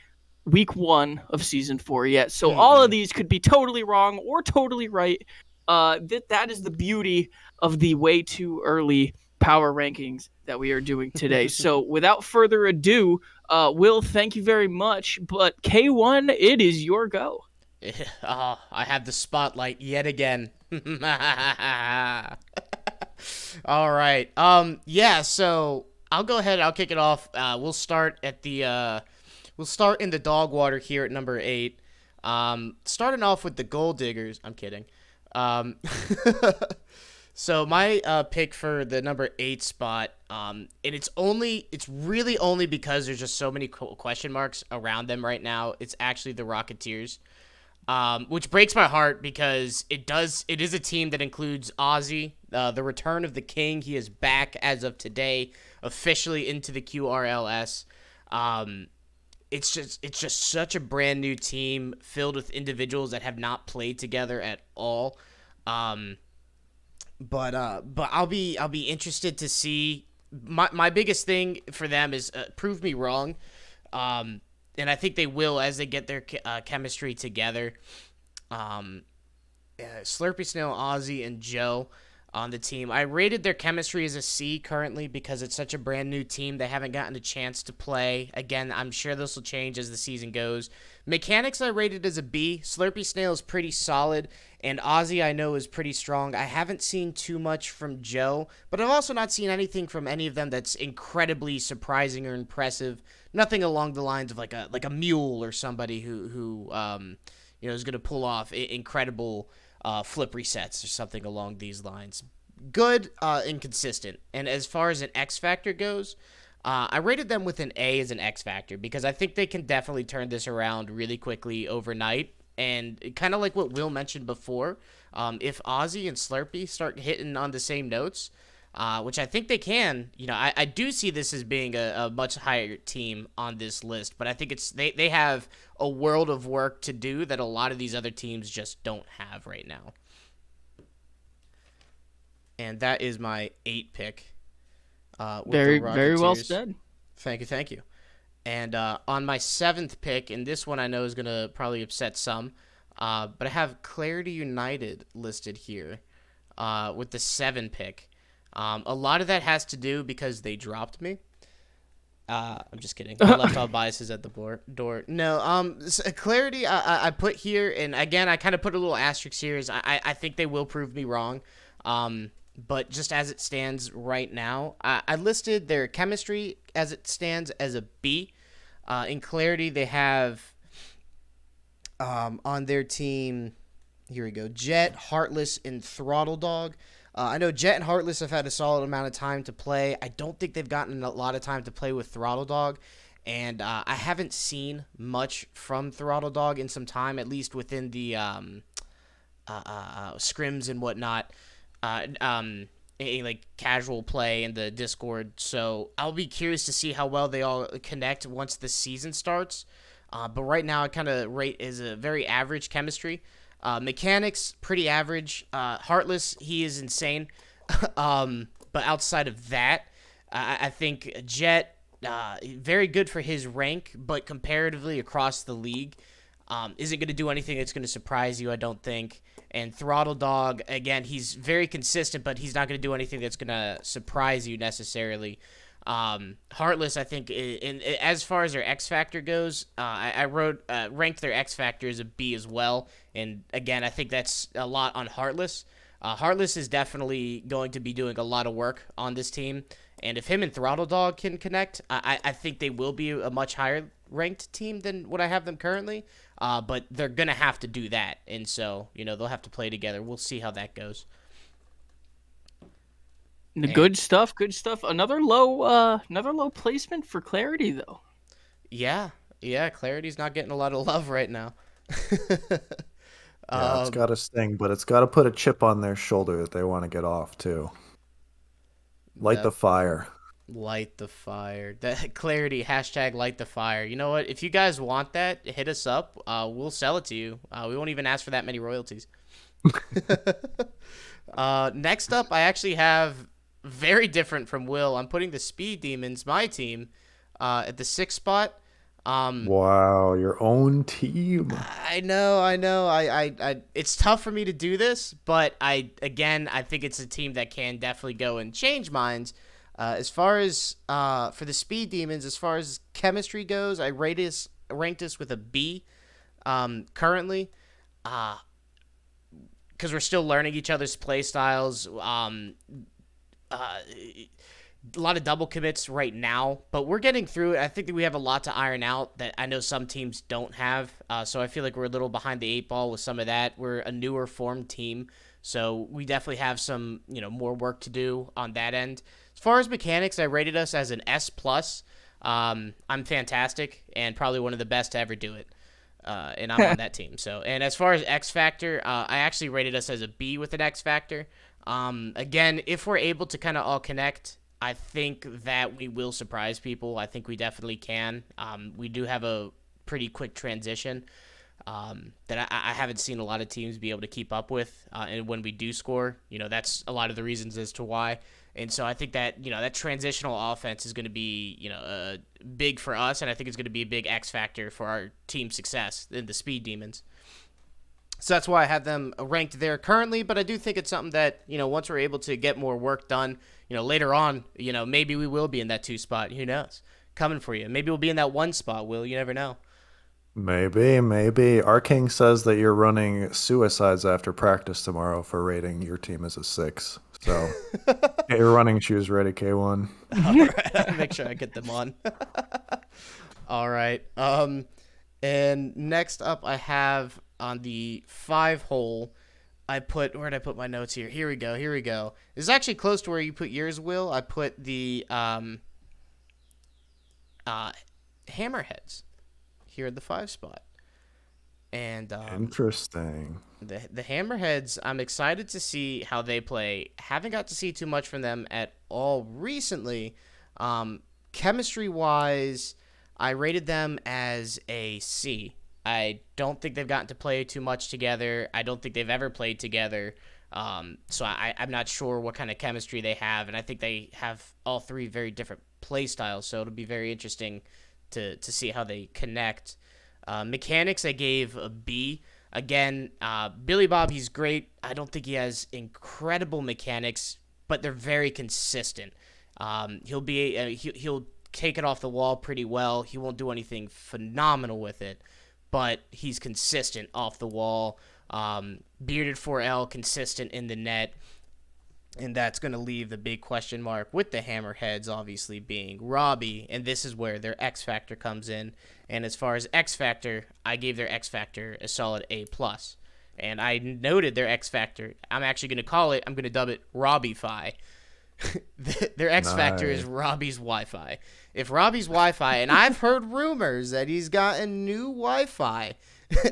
week 1 of season 4 yet. So all of these could be totally wrong or totally right. That is the beauty of the way too early power rankings that we are doing today. So without further ado, Will, thank you very much. But K1, it is your go. I have the spotlight yet again. All right. Yeah, so I'll go ahead. I'll kick it off. We'll start in the dog water here at number 8. Starting off with the Gold Diggers. I'm kidding. So my pick for the number 8 spot, and it's really only because there's just so many question marks around them right now. It's actually the Rocketeers, which breaks my heart because it is a team that includes Ozzy, the return of the King. He is back as of today, officially into the QRLS. It's just such a brand new team filled with individuals that have not played together at all. But I'll be interested to see. My biggest thing for them is prove me wrong. And I think they will as they get their chemistry together. Slurpy Snail, Ozzy, and Joe on the team. I rated their chemistry as a C currently because it's such a brand new team. They haven't gotten a chance to play. Again, I'm sure this will change as the season goes. Mechanics I rated as a B. Slurpy Snail is pretty solid, and Ozzy I know is pretty strong. I haven't seen too much from Joe, but I've also not seen anything from any of them that's incredibly surprising or impressive. Nothing along the lines of like a mule or somebody who is going to pull off incredible flip resets or something along these lines. good and consistent. And as far as an X factor goes, I rated them with an A as an X factor because I think they can definitely turn this around really quickly overnight. And kind of like what Will mentioned before, if Ozzy and Slurpee start hitting on the same notes, which I think they can, I do see this as being a much higher team on this list. But I think they have a world of work to do that a lot of these other teams just don't have right now. And that is my 8 pick. With Very, the very well Rocketeers. said. Thank you. And on my 7th pick, and this one I know is going to probably upset some, but I have Clarity United listed here with the 7 pick. A lot of that has to do because they dropped me. I'm just kidding. I left all biases at the door. No, Clarity I put here, and again, I kind of put a little asterisk here. I think they will prove me wrong. But just as it stands right now, I listed their chemistry as it stands as a B. In Clarity, they have on their team, here we go, Jet, Heartless, and Throttle Dog. I know Jet and Heartless have had a solid amount of time to play. I don't think they've gotten a lot of time to play with Throttle Dog. And I haven't seen much from Throttle Dog in some time, at least within the scrims and whatnot. Like casual play in the Discord. So I'll be curious to see how well they all connect once the season starts. But right now I kind of rate as a very average chemistry. Mechanics, pretty average. Heartless, he is insane. But outside of that, I think Jet, very good for his rank, but comparatively across the league, isn't going to do anything that's going to surprise you, I don't think. And Throttle Dog, again, he's very consistent, but he's not going to do anything that's going to surprise you necessarily. Heartless, I think, as far as their X Factor goes, I ranked their X Factor as a B as well. And again, I think that's a lot on Heartless. Heartless is definitely going to be doing a lot of work on this team. And if him and Throttle Dog can connect, I think they will be a much higher ranked team than what I have them currently. But they're going to have to do that. And so, they'll have to play together. We'll see how that goes. Good stuff. Another low placement for Clarity, though. Yeah. Clarity's not getting a lot of love right now. Yeah, it's got to sting, but it's got to put a chip on their shoulder that they want to get off, too. Light the fire. Light the fire. That Clarity, hashtag light the fire. You know what? If you guys want that, hit us up. We'll sell it to you. We won't even ask for that many royalties. Next up, I actually have very different from Will. I'm putting the Speed Demons, my team, at the 6th spot. Wow, your own team. I know. I it's tough for me to do this, but I think it's a team that can definitely go and change minds. As far as for the Speed Demons, as far as chemistry goes, I ranked this with a B currently, because we're still learning each other's play styles. A lot of double commits right now, but we're getting through it. I think that we have a lot to iron out that I know some teams don't have. So I feel like we're a little behind the 8 ball with some of that. We're a newer formed team, so we definitely have some, more work to do on that end. As far as mechanics, I rated us as an S+. I'm fantastic and probably one of the best to ever do it. And I'm on that team. So, and as far as X Factor, I actually rated us as a B with an X Factor. Again, if we're able to kind of all connect, I think that we will surprise people. I think we definitely can. We do have a pretty quick transition that I haven't seen a lot of teams be able to keep up with. And when we do score, that's a lot of the reasons as to why. And so I think that, that transitional offense is going to be, big for us. And I think it's going to be a big X factor for our team success in the Speed Demons. So that's why I have them ranked there currently. But I do think it's something that, once we're able to get more work done, later on, maybe we will be in that 2 spot. Who knows? Coming for you. Maybe we'll be in that 1 spot, Will. You never know. Maybe. Our king says that you're running suicides after practice tomorrow for rating your team as a 6. So get your running shoes ready, K1. All right. I'll make sure I get them on. All right. And next up I have on the 5 hole, where did I put my notes here? Here we go. This is actually close to where you put yours, Will. I put the Hammerheads here at the 5 spot. And interesting. The Hammerheads, I'm excited to see how they play. Haven't got to see too much from them at all recently. Chemistry-wise, I rated them as a C. I don't think they've gotten to play too much together. I don't think they've ever played together. So I'm not sure what kind of chemistry they have, and I think they have all 3 very different play styles, so it'll be very interesting to see how they connect. Mechanics, I gave a B. Again, Billy Bob, he's great. I don't think he has incredible mechanics, but they're very consistent. He'll take it off the wall pretty well. He won't do anything phenomenal with it, but he's consistent off the wall. Bearded 4L, consistent in the net. And that's going to leave the big question mark with the Hammerheads, obviously, being Robbie. And this is where their X Factor comes in. And as far as X Factor, I gave their X Factor a solid A+. And I noted their X Factor. I'm actually going to dub it Robbie-Fi. Their X Factor is Robbie's Wi-Fi. If Robbie's Wi-Fi, and I've heard rumors that he's gotten new Wi-Fi,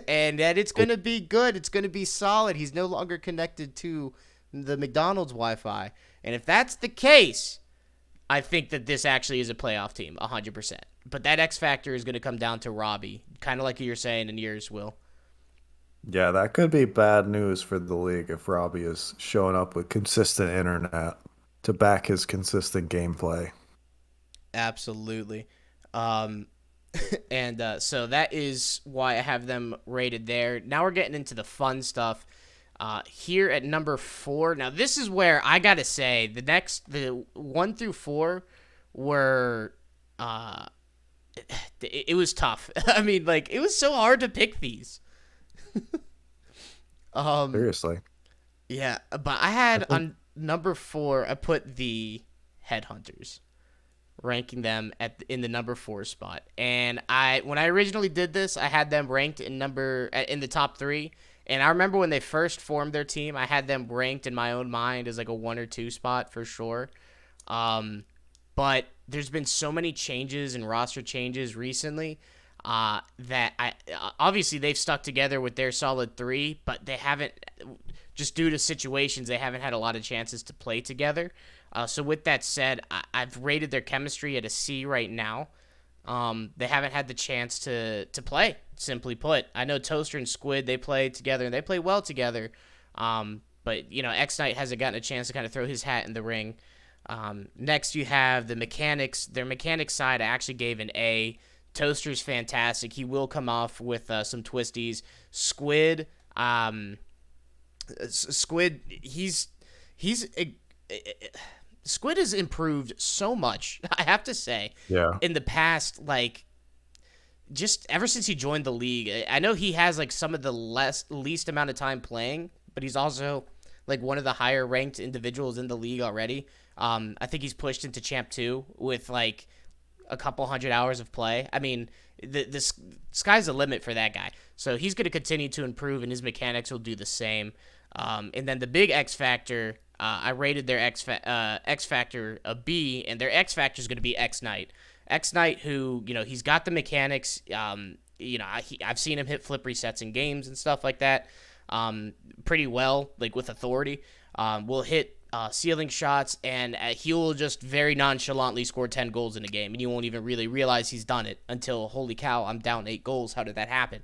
and that it's going to be good, it's going to be solid. He's no longer connected to the McDonald's Wi-Fi. And if that's the case, I think that this actually is a playoff team, 100%. But that X Factor is going to come down to Robbie, kind of like you're saying in yours, Will. Yeah, that could be bad news for the league if Robbie is showing up with consistent internet to back his consistent gameplay. Absolutely. So that is why I have them rated there. Now we're getting into the fun stuff. Here at number 4. Now this is where I gotta say the 1 through 4 were it was tough. I mean, like, it was so hard to pick these. Seriously. Yeah, but I had on number 4, I put the Headhunters, ranking them in the number 4 spot. And when I originally did this, I had them ranked in the top 3. And I remember when they first formed their team, I had them ranked in my own mind as like a 1 or 2 spot for sure. But there's been so many changes and roster changes recently that obviously they've stuck together with their solid 3, but they haven't, just due to situations, they haven't had a lot of chances to play together. So with that said, I've rated their chemistry at a C right now. They haven't had the chance to play, simply put. I know Toaster and Squid, they play together, and they play well together. But, X-Knight hasn't gotten a chance to kind of throw his hat in the ring. Next, you have the mechanics. Their mechanics side, I actually gave an A. Toaster's fantastic. He will come off with some twisties. Squid, Squid has improved so much, I have to say. Yeah. In the past, like, just ever since he joined the league. I know he has like some of the least amount of time playing, but he's also like one of the higher ranked individuals in the league already. I think he's pushed into Champ 2 with like a couple hundred hours of play. I mean, the sky's the limit for that guy. So he's going to continue to improve, and his mechanics will do the same. And then the big X Factor, I rated their X Factor a B, and their X Factor is going to be X-Knight. X-Knight, who, he's got the mechanics. I've seen him hit flip resets in games and stuff like that pretty well, like with authority. Will hit ceiling shots, and he will just very nonchalantly score 10 goals in a game, and you won't even really realize he's done it until, holy cow, I'm down 8 goals. How did that happen?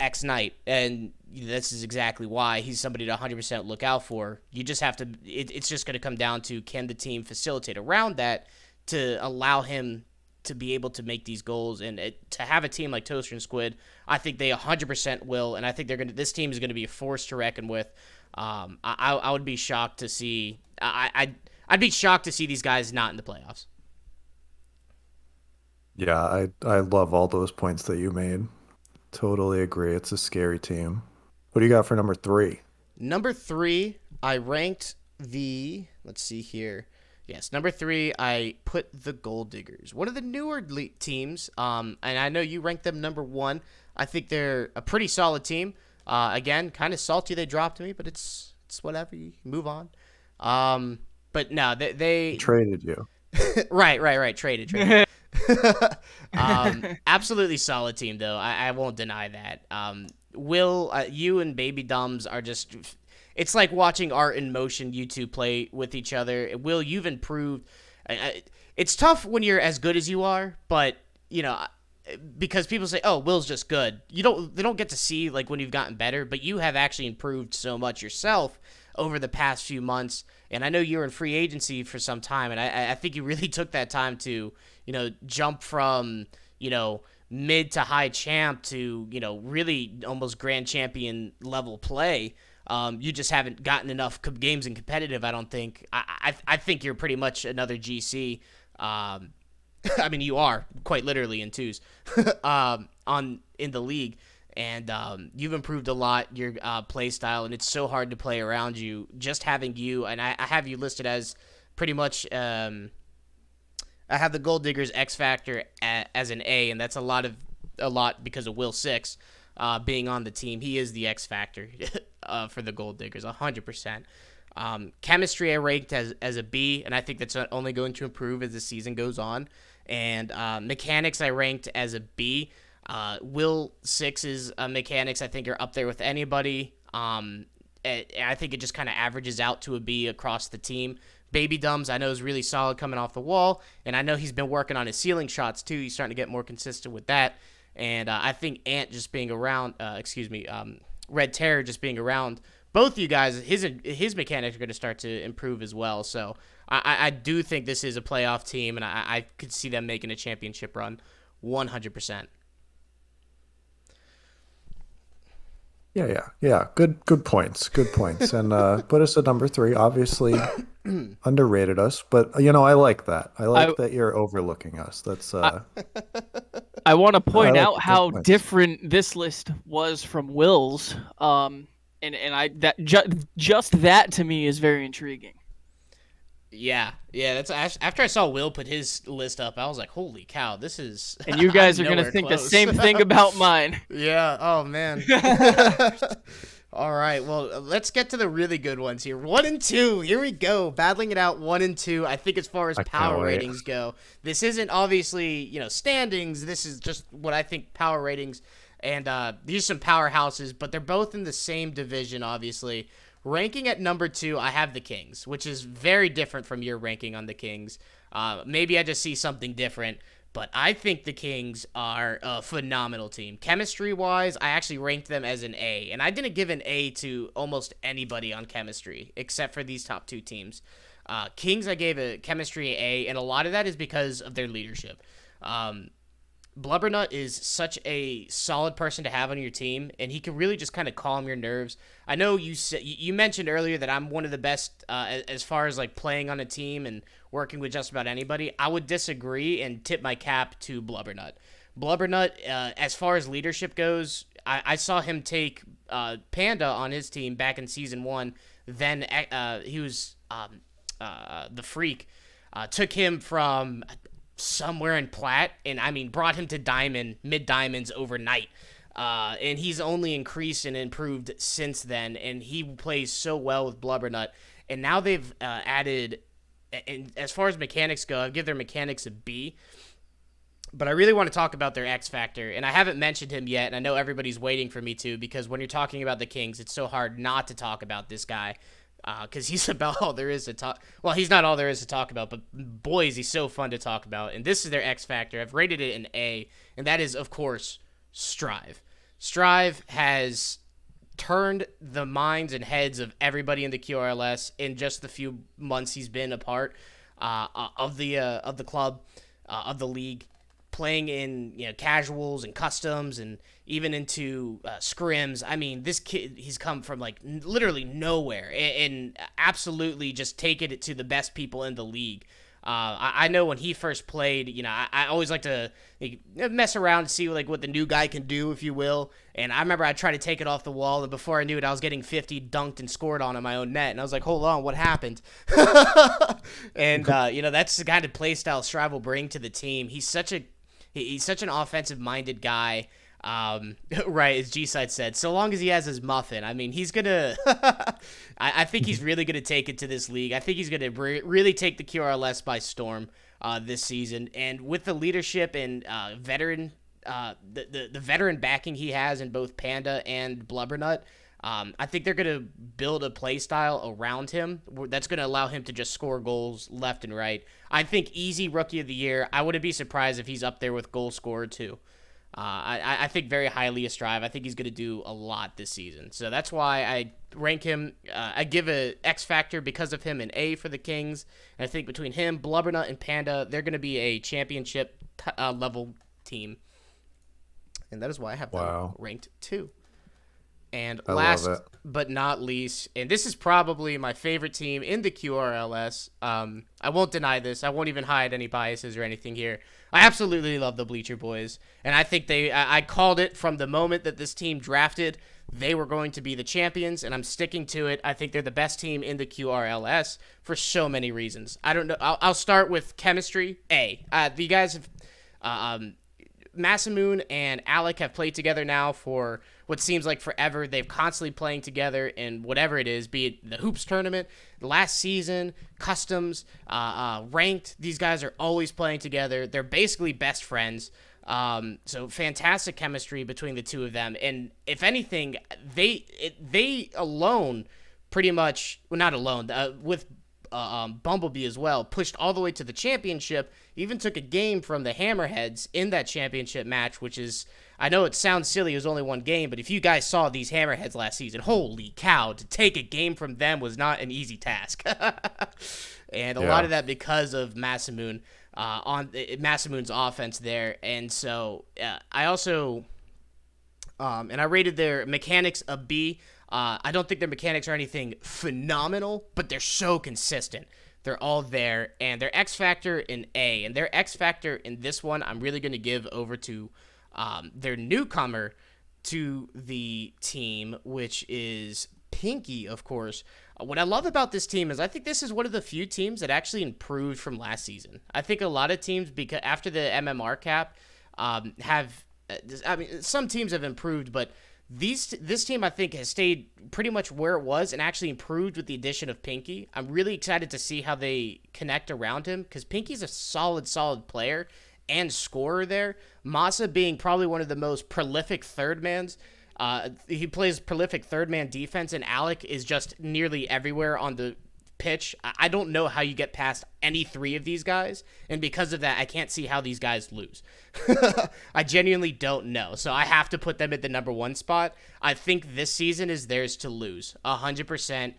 X-Knight, and this is exactly why he's somebody to 100% look out for. You just have to, it's just going to come down to, can the team facilitate around that to allow him to be able to make these goals, and to have a team like Toaster and Squid, I think they 100% will, and I think this team is going to be a force to reckon with. I would be shocked to see, I'd be shocked to see these guys not in the playoffs. Yeah, I love all those points that you made. Totally agree. It's a scary team. What do you got for number 3? Number 3, I ranked let's see here. Yes, number 3, I put the Gold Diggers. One of the newer teams, and I know you ranked them number 1. I think they're a pretty solid team. Again, kind of salty they dropped me, but it's whatever. You move on. But no, they Traded you. right. Traded. Absolutely solid team though. I won't deny that. Will, you and Baby Dumbs are just, it's like watching Art in Motion, you two play with each other. Will, you've improved. It's tough when you're as good as you are, but you know, because people say, "Oh, Will's just good." They don't get to see like when you've gotten better, but you have actually improved so much yourself over the past few months. And I know you were in free agency for some time, and I think you really took that time to, you know, jump from, you know, mid to high champ to, you know, really almost grand champion level play. You just haven't gotten enough games in competitive, I don't think. I think you're pretty much another GC. I mean, you are quite literally in twos in the league, and you've improved a lot your play style, and it's so hard to play around you. Just having you, and I have you listed as pretty much. I have the Gold Diggers X Factor as an A, and that's a lot because of Will Six being on the team. He is the X Factor for the Gold Diggers, 100%. Chemistry I ranked as a B, and I think that's only going to improve as the season goes on. And mechanics I ranked as a B. Will Six's mechanics I think are up there with anybody. I think it just kind of averages out to a B across the team. Baby Dumbs I know is really solid coming off the wall, and I know he's been working on his ceiling shots too. He's starting to get more consistent with that. And I think Ant just being around, Red Terror just being around, both you guys, his mechanics are going to start to improve as well. So I do think this is a playoff team, and I could see them making a championship run 100%. Yeah. Good points. And put us at number 3. Obviously, underrated us, but you know I like that. I like that you're overlooking us. That's. I want to point like out how points. different this list was from Will's. Just that to me is very intriguing. Yeah. That's after I saw Will put his list up, I was like, "Holy cow, this is." And you guys are gonna think the same thing about mine. Yeah. Oh man. All right. Well, let's get to the really good ones here. 1 and 2. Here we go. Battling it out 1 and 2. I think as far as power ratings go, this isn't obviously standings. This is just what I think power ratings. And these are some powerhouses, but they're both in the same division, obviously. Ranking at number 2, I have the Kings, which is very different from your ranking on the Kings. Maybe I just see something different, but I think the Kings are a phenomenal team. Chemistry-wise, I actually ranked them as an A, and I didn't give an A to almost anybody on chemistry, except for these top 2 teams. Kings, I gave a chemistry A, and a lot of that is because of their leadership. Blubbernut is such a solid person to have on your team, and he can really just kind of calm your nerves. I know you mentioned earlier that I'm one of the best as far as like playing on a team and working with just about anybody. I would disagree and tip my cap to Blubbernut. Blubbernut, as far as leadership goes, I saw him take Panda on his team back in Season 1. Then he was the Freak. Took him from somewhere in Plat, and I mean brought him to mid diamonds overnight, and he's only increased and improved since then, and he plays so well with Blubbernut. And now they've added, and as far as mechanics go, I'll give their mechanics a B, but I really want to talk about their X Factor, and I haven't mentioned him yet, and I know everybody's waiting for me to, because when you're talking about the Kings, it's so hard not to talk about this guy. Because he's about all there is to talk. Well, he's not all there is to talk about, but boy, is he so fun to talk about. And this is their X Factor. I've rated it an A, and that is, of course, Strive. Strive has turned the minds and heads of everybody in the QRLS in just the few months he's been a part of the club, of the league, playing in casuals and customs and even into scrims. I mean, this kid, he's come from like literally nowhere and absolutely just taken it to the best people in the league. I know when he first played, I always like to mess around and see like what the new guy can do, if you will. And I remember I tried to take it off the wall, and before I knew it, I was getting 50 dunked and scored on in my own net. And I was like, hold on, what happened? And that's the kind of play style Strive will bring to the team. He's such an offensive-minded guy. Right, as G-Side said, so long as he has his muffin. I mean, he's gonna. I think he's really gonna take it to this league. I think he's gonna really take the QRLS by storm this season. And with the leadership and veteran, the veteran backing he has in both Panda and Blubbernut, I think they're gonna build a play style around him that's gonna allow him to just score goals left and right. I think easy Rookie of the Year. I wouldn't be surprised if he's up there with goal scorer too. I think very highly of Strive. I think he's going to do a lot this season. So that's why I rank him. I give a X Factor because of him an A for the Kings. And I think between him, Blubbernut, and Panda, they're going to be a championship level team. And that is why I have them ranked 2. And last but not least, and this is probably my favorite team in the QRLS. I won't deny this. I won't even hide any biases or anything here. I absolutely love the Bleacher Boys, and I think I called it from the moment that this team drafted. They were going to be the champions, and I'm sticking to it. I think they're the best team in the QRLS for so many reasons. I don't know. I'll start with chemistry. The guys have Masamoon and Alec have played together now for what seems like forever. They've constantly playing together in whatever it is, be it the Hoops tournament, last season, customs, ranked. These guys are always playing together. They're basically best friends. So fantastic chemistry between the two of them. And if anything, they alone pretty much, well, not alone, with Bumblebee as well, pushed all the way to the championship, even took a game from the Hammerheads in that championship match, which is, I know it sounds silly, it was only one game, but if you guys saw these Hammerheads last season, holy cow, to take a game from them was not an easy task. And a lot of that because of Masamoon, on Masamoon's offense there. And so I also, and I rated their mechanics a B. I don't think their mechanics are anything phenomenal, but they're so consistent. They're all there, and their X Factor in A. And their X Factor in this one, I'm really going to give over to their newcomer to the team, which is Pinky, of course. What I love about this team is I think this is one of the few teams that actually improved from last season. I think a lot of teams, because after the MMR cap, some teams have improved, but this team, I think, has stayed pretty much where it was and actually improved with the addition of Pinky. I'm really excited to see how they connect around him because Pinky's a solid player and scorer there. Masa being probably one of the most prolific third mans. He plays prolific third man defense, and Alec is just nearly everywhere on the pitch. I don't know how you get past any three of these guys, and because of that, I can't see how these guys lose. I genuinely don't know, so I have to put them at the number 1 spot. I think this season is theirs to lose, 100%.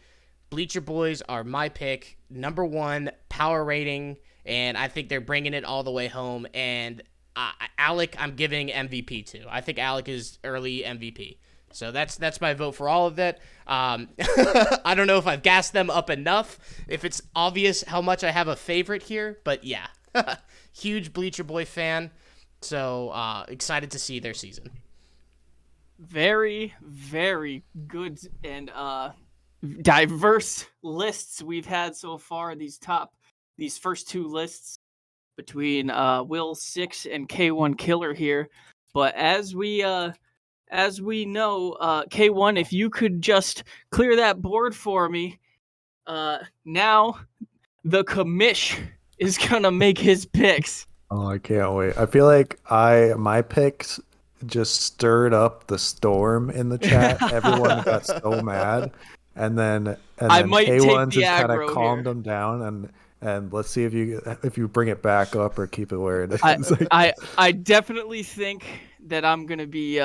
Bleacher Boys are my pick, number 1 power rating, and I think they're bringing it all the way home, and Alec, I'm giving MVP to. I think Alec is early MVP. So that's my vote for all of that. I don't know if I've gassed them up enough, if it's obvious how much I have a favorite here, but yeah. Huge Bleacher Boy fan, so excited to see their season. Very, very good and diverse lists we've had so far. These first 2 lists between Will 6 and K1 Killer here. But as we know, K1, if you could just clear that board for me, now the commish is gonna make his picks. Oh, I can't wait. I feel like my picks just stirred up the storm in the chat. Everyone got so mad. And then K1 just kind of calmed them down, and let's see if you bring it back up or keep it where it is. I definitely think that I'm gonna be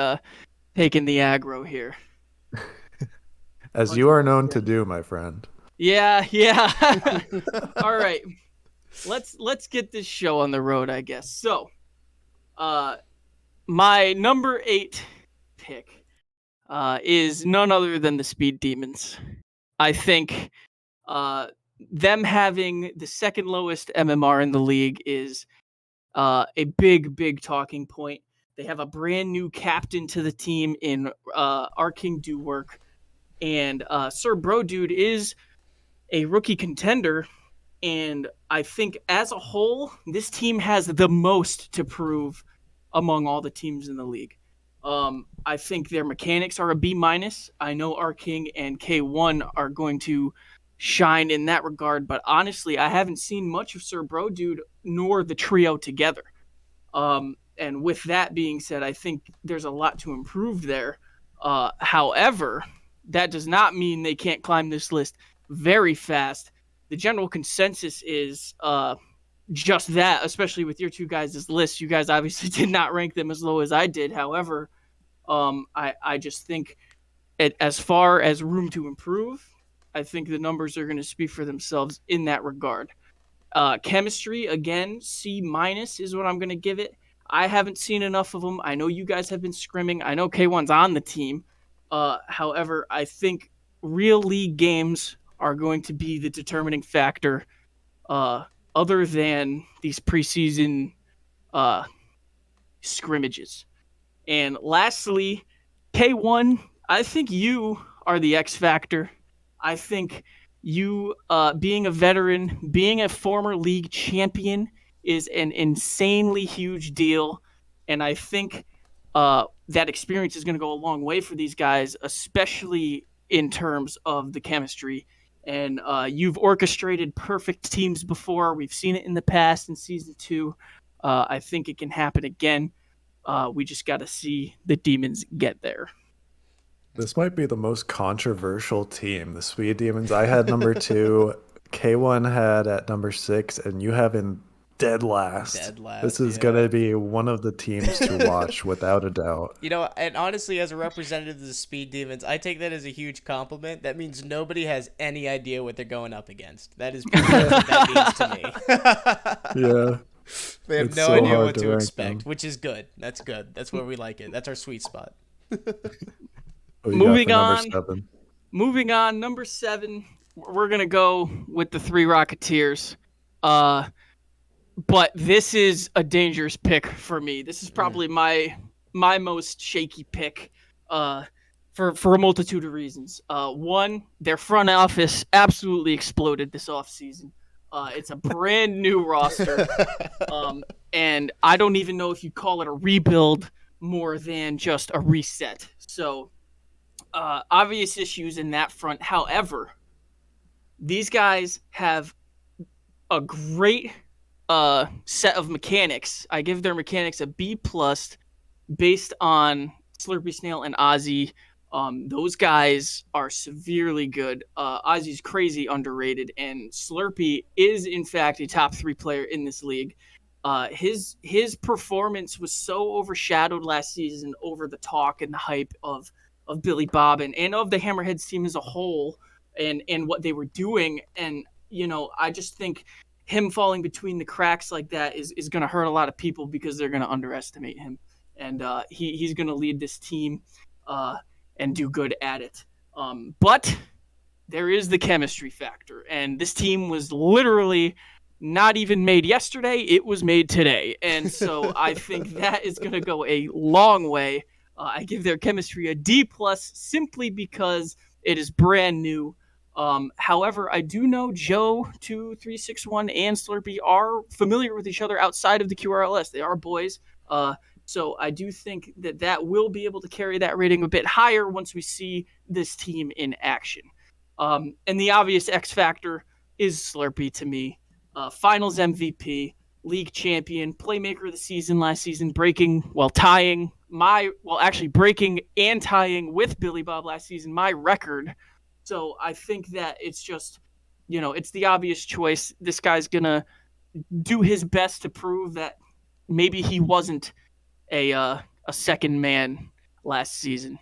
taking the aggro here. As you are known to do, my friend. Yeah. All right. Let's get this show on the road, I guess. So, my number 8 pick is none other than the Speed Demons. I think them having the second lowest MMR in the league is a big talking point. They have a brand new captain to the team in our King Do Work, and Sir Bro Dude is a rookie contender. And I think as a whole, this team has the most to prove among all the teams in the league. I think their mechanics are a B-. I know R King and K1 are going to shine in that regard, but honestly, I haven't seen much of Sir Bro Dude nor the trio together. And with that being said, I think there's a lot to improve there. However, that does not mean they can't climb this list very fast. The general consensus is just that, especially with your two guys' list. You guys obviously did not rank them as low as I did. However, I just think as far as room to improve, I think the numbers are going to speak for themselves in that regard. Chemistry, again, C- is what I'm going to give it. I haven't seen enough of them. I know you guys have been scrimming. I know K1's on the team. However, I think real league games are going to be the determining factor, other than these preseason scrimmages. And lastly, K1, I think you are the X factor. I think you, being a veteran, being a former league champion, is an insanely huge deal. And I think that experience is going to go a long way for these guys, especially in terms of the chemistry. And you've orchestrated perfect teams before. We've seen it in the past in season 2. I think it can happen again. We just got to see the Demons get there. This might be the most controversial team, the Swede Demons. I had number 2, K1 had at number 6, and you have in dead last. This is going to be one of the teams to watch without a doubt. You know, and honestly, as a representative of the Speed Demons, I take that as a huge compliment. That means nobody has any idea what they're going up against. That is pretty much what that means to me. Yeah. They have no idea what to expect, which is good. That's good. That's where we like it. That's our sweet spot. Moving on, number 7, we're going to go with the 3 Rocketeers. But this is a dangerous pick for me. This is probably my most shaky pick for a multitude of reasons. One, their front office absolutely exploded this offseason. It's a brand new roster, and I don't even know if you call it a rebuild more than just a reset. So, obvious issues in that front. However, these guys have a great set of mechanics. I give their mechanics a B+ based on Slurpy Snail and Ozzy. Those guys are severely good. Ozzy's crazy underrated, and Slurpy is in fact a top 3 player in this league. His performance was so overshadowed last season over the talk and the hype of Billy Bob and of the Hammerheads team as a whole, and what they were doing. And I just think him falling between the cracks like that is going to hurt a lot of people because they're going to underestimate him, and he's going to lead this team and do good at it. But there is the chemistry factor, and this team was literally not even made yesterday. It was made today. And so I think that is going to go a long way. I give their chemistry a D+ simply because it is brand new. However, I do know Joe 2361 and Slurpy are familiar with each other outside of the QRLS. They are boys. So I do think that will be able to carry that rating a bit higher once we see this team in action. And the obvious X factor is Slurpy to me. Finals MVP, league champion, playmaker of the season last season, breaking and tying with Billy Bob last season my record. So I think that it's just, it's the obvious choice. This guy's going to do his best to prove that maybe he wasn't a second man last season.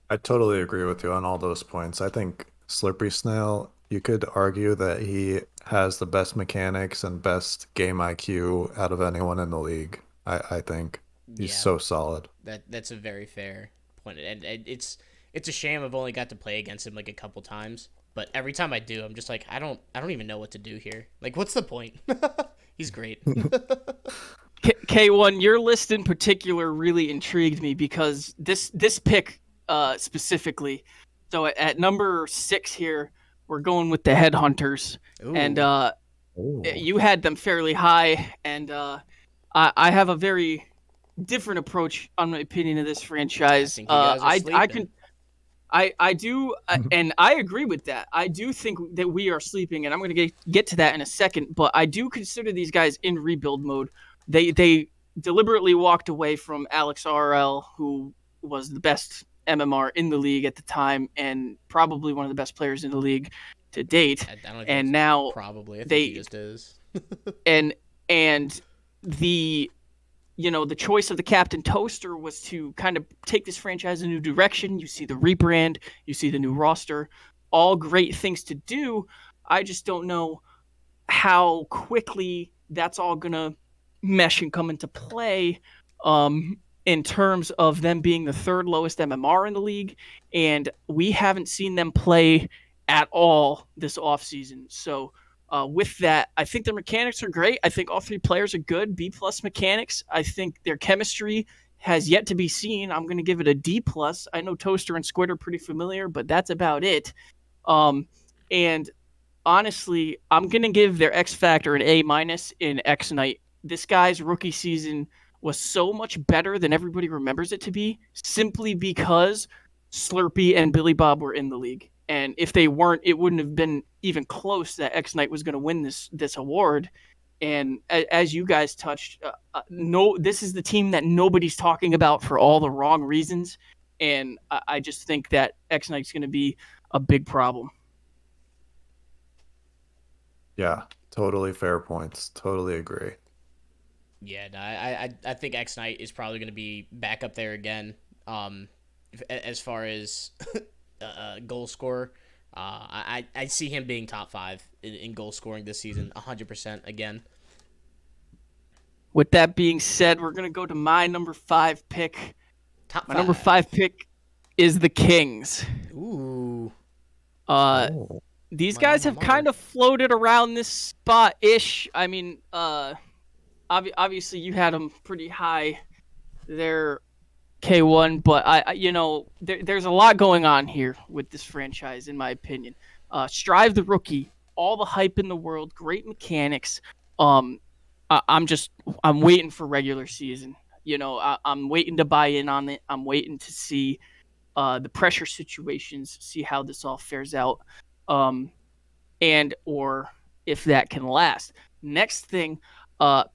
I totally agree with you on all those points. I think Slurpy Snail, you could argue that he has the best mechanics and best game IQ out of anyone in the league. I think he's so solid. That's a very fair point, and it's a shame I've only got to play against him like a couple times. But every time I do, I'm just like, I don't even know what to do here. Like, what's the point? He's great. K1, your list in particular really intrigued me because this pick specifically. So at number 6 here, we're going with the Headhunters. Ooh. And you had them fairly high, and I have a very different approach on my opinion of this franchise. I think you guys are I sleeping. can. I do, and I agree with that. I do think that we are sleeping, and I'm going to get to that in a second. But I do consider these guys in rebuild mode. They deliberately walked away from Alex RL, who was the best MMR in the league at the time, and probably one of the best players in the league to date. I don't think And now probably I think they he just is. and the the choice of the Captain Toaster was to kind of take this franchise in a new direction. You see the rebrand, you see the new roster, all great things to do. I just don't know how quickly that's all going to mesh and come into play in terms of them being the third lowest MMR in the league. And we haven't seen them play at all this offseason. So with that, I think their mechanics are great. I think all three players are good, B+ mechanics. I think their chemistry has yet to be seen. I'm going to give it a D+. I know Toaster and Squid are pretty familiar, but that's about it. And honestly, I'm going to give their X Factor an A- in X Night. This guy's rookie season was so much better than everybody remembers it to be, simply because Slurpee and Billy Bob were in the league. And if they weren't, it wouldn't have been even close that X Knight was going to win this award. And as you guys touched, this is the team that nobody's talking about for all the wrong reasons. And I just think that X Knight's going to be a big problem. Yeah, totally fair points. Totally agree. Yeah, no, I think X Knight is probably going to be back up there again. As far as goal scorer, I see him being top 5 in goal scoring this season, 100% again. With that being said, we're going to go to my number 5 pick. My number 5 pick is the Kings. Ooh. These guys have kind of floated around this spot-ish. I mean, obviously you had them pretty high there, K1, but there's a lot going on here with this franchise, in my opinion. Strive the rookie, all the hype in the world, great mechanics. I'm waiting for regular season. I'm waiting to buy in on it. I'm waiting to see the pressure situations, see how this all fares out, and or if that can last. Next thing,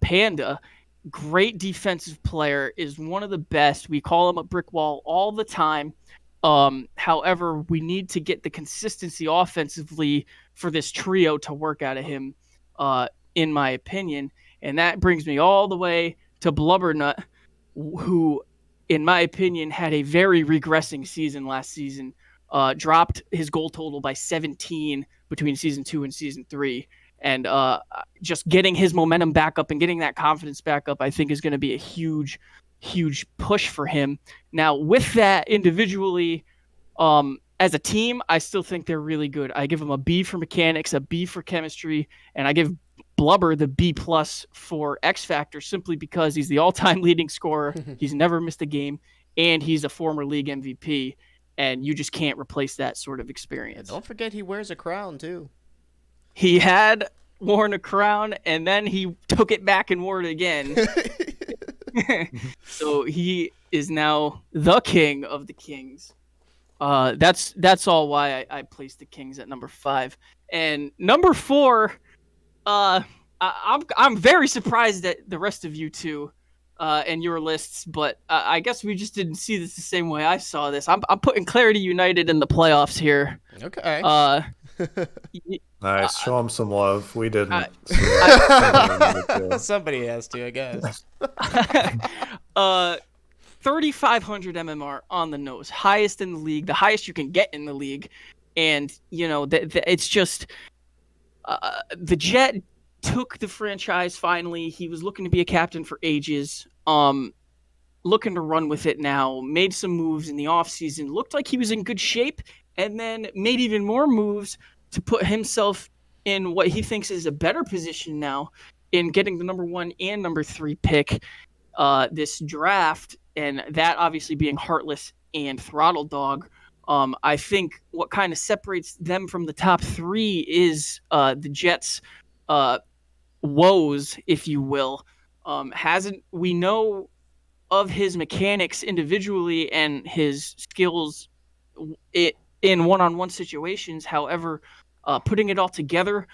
Panda, great defensive player, is one of the best. We call him a brick wall all the time. However, we need to get the consistency offensively for this trio to work out of him, in my opinion. And that brings me all the way to Blubbernut, who, in my opinion, had a very regressing season last season. Dropped his goal total by 17 between season 2 and season 3. And just getting his momentum back up and getting that confidence back up, I think, is going to be a huge, huge push for him. Now, with that individually, as a team, I still think they're really good. I give them a B for mechanics, a B for chemistry, and I give Blubber the B+ for X Factor, simply because he's the all-time leading scorer. He's never missed a game, and he's a former league MVP. And you just can't replace that sort of experience. Don't forget he wears a crown, too. He had worn a crown, and then he took it back and wore it again. So he is now the king of the Kings. That's all why I placed the Kings at number 5. And number 4, I'm very surprised at the rest of you two and your lists, but I guess we just didn't see this the same way I saw this. I'm putting Clarity United in the playoffs here. Okay. Nice. Show them some love. We didn't. Somebody has to, I guess. 3,500 MMR on the nose, highest in the league, the highest you can get in the league, and it's just the Jet took the franchise finally. He was looking to be a captain for ages. Looking to run with it now. Made some moves in the offseason. Looked like he was in good shape, and then made even more moves to put himself in what he thinks is a better position now in getting the number 1 and number 3 pick this draft, and that obviously being Heartless and Throttle Dog. I think what kind of separates them from the top 3 is the Jets' woes, if you will. We know of his mechanics individually and his skills in one-on-one situations. However, putting it all together,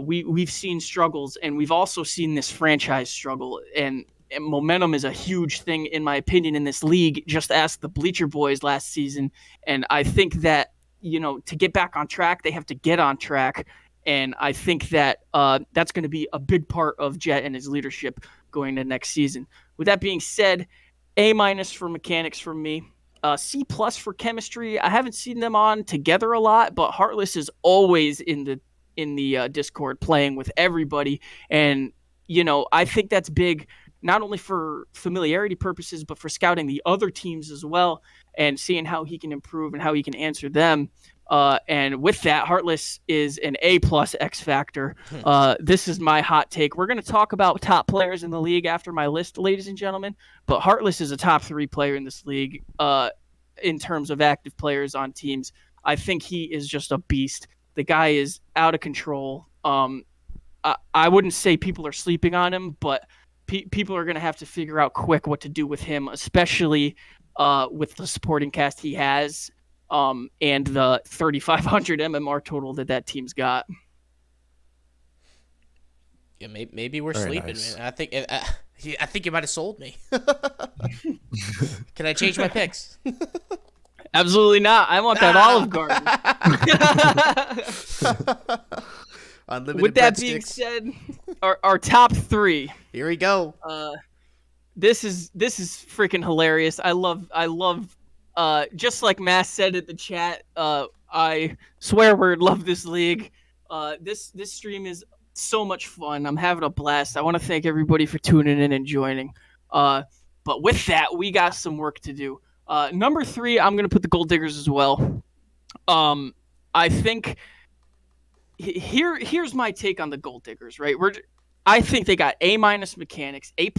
we've seen struggles, and we've also seen this franchise struggle. And momentum is a huge thing, in my opinion, in this league. Just ask the Bleacher Boys last season, and I think that to get back on track, they have to get on track. And I think that that's going to be a big part of Jet and his leadership going to next season. With that being said, A- for mechanics from me. C+ for chemistry. I haven't seen them on together a lot, but Heartless is always in the Discord playing with everybody, and I think that's big, not only for familiarity purposes, but for scouting the other teams as well and seeing how he can improve and how he can answer them. And with that, Heartless is an A+ X Factor. This is my hot take. We're going to talk about top players in the league after my list, ladies and gentlemen, but Heartless is a top 3 player in this league in terms of active players on teams. I think he is just a beast. The guy is out of control. I wouldn't say people are sleeping on him, but people are going to have to figure out quick what to do with him, especially with the supporting cast he has. And the 3,500 MMR total that team's got. Yeah, maybe we're Very sleeping, nice. man. I think you might have sold me. Can I change my picks? Absolutely not. I want that Olive Garden. Unlimited With that breadsticks. being said, our top 3. Here we go. This is freaking hilarious. I love just like Mass said in the chat, I swear word love this league. This stream is so much fun. I'm having a blast. I want to thank everybody for tuning in and joining. But with that, we got some work to do. Number 3, I'm gonna put the Gold Diggers as well. I think here's my take on the Gold Diggers. Right, I think they got A- mechanics, A+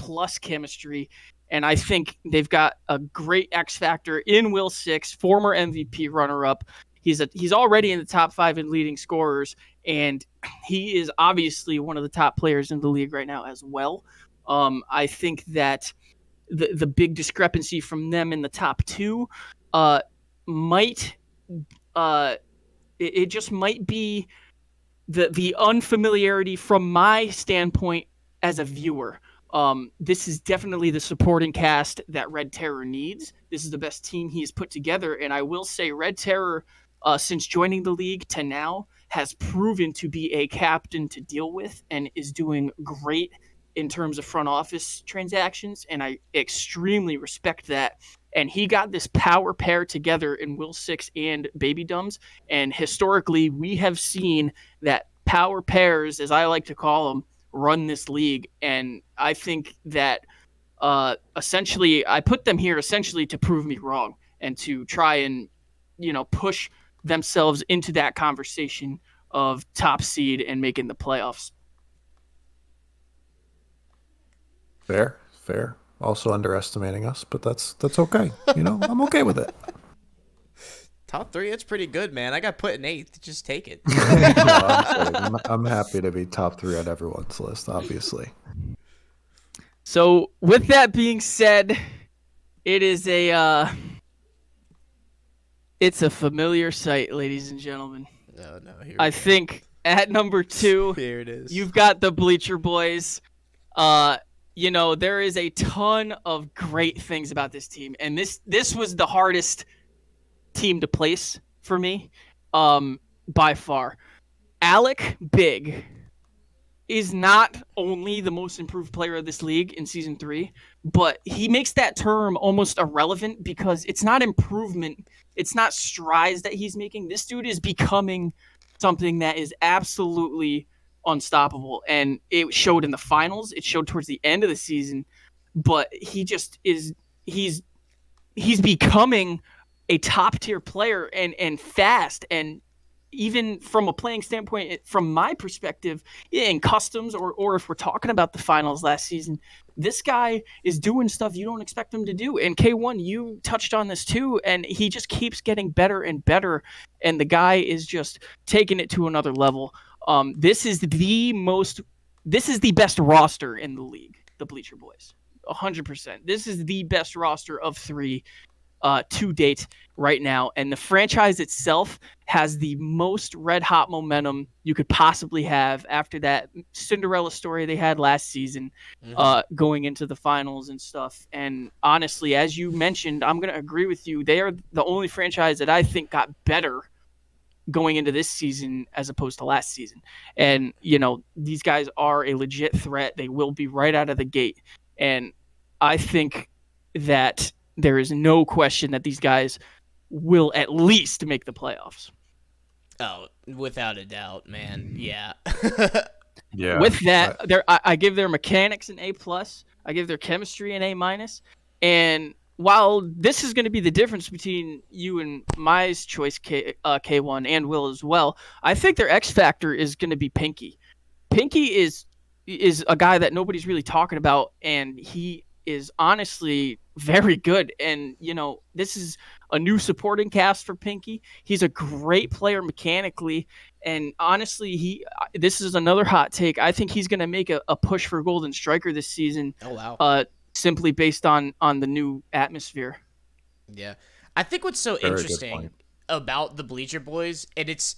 chemistry, and I think they've got a great X factor in Will 6, former MVP runner-up. He's already in the top 5 in leading scorers, and he is obviously one of the top players in the league right now as well. I think that the big discrepancy from them in the top 2 might it just might be the unfamiliarity from my standpoint as a viewer. This is definitely the supporting cast that Red Terror needs. This is the best team he has put together, and I will say Red Terror, since joining the league to now, has proven to be a captain to deal with and is doing great in terms of front office transactions, and I extremely respect that. And he got this power pair together in Will 6 and Baby Dumbs, and historically we have seen that power pairs, as I like to call them, run this league. And I think that essentially I put them here essentially to prove me wrong and to try and push themselves into that conversation of top seed and making the playoffs. Fair. Also underestimating us, but that's okay. I'm okay with it. Top 3, it's pretty good, man. I got put in 8th. Just take it. No, I'm happy to be top 3 on everyone's list, obviously. So with that being said, it is it's a familiar sight, ladies and gentlemen. No. I think at number 2, here it is. You've got the Bleacher Boys. There is a ton of great things about this team, and this was the hardest team to place for me, by far. Alec Big is not only the most improved player of this league in Season 3, but he makes that term almost irrelevant because it's not improvement. It's not strides that he's making. This dude is becoming something that is absolutely unstoppable, and it showed in the finals. It showed towards the end of the season, but he just is. He's becoming a top tier player and fast, and even from a playing standpoint, from my perspective, in customs or if we're talking about the finals last season, this guy is doing stuff you don't expect him to do. And K1, you touched on this too, and he just keeps getting better and better, and the guy is just taking it to another level. This is the best roster in the league, the Bleacher Boys. 100%. This is the best roster of 3 to date right now, and the franchise itself has the most red hot momentum you could possibly have after that Cinderella story they had last season, going into the finals and stuff. And honestly, as you mentioned, I'm going to agree with you. They are the only franchise that I think got better going into this season as opposed to last season. And, these guys are a legit threat. They will be right out of the gate. And I think that there is no question that these guys will at least make the playoffs. Oh, without a doubt, man. Yeah. Yeah. With that, I give their mechanics an A+. I give their chemistry an A-. And while this is going to be the difference between you and my choice, K1, and Will as well, I think their X factor is going to be Pinky. Pinky is a guy that nobody's really talking about, and he is honestly very good. And, this is a new supporting cast for Pinky. He's a great player mechanically. And honestly, this is another hot take. I think he's going to make a push for Golden Striker this season. Oh, wow. Simply based on the new atmosphere. Yeah. I think what's so Very interesting about the Bleacher Boys, and it's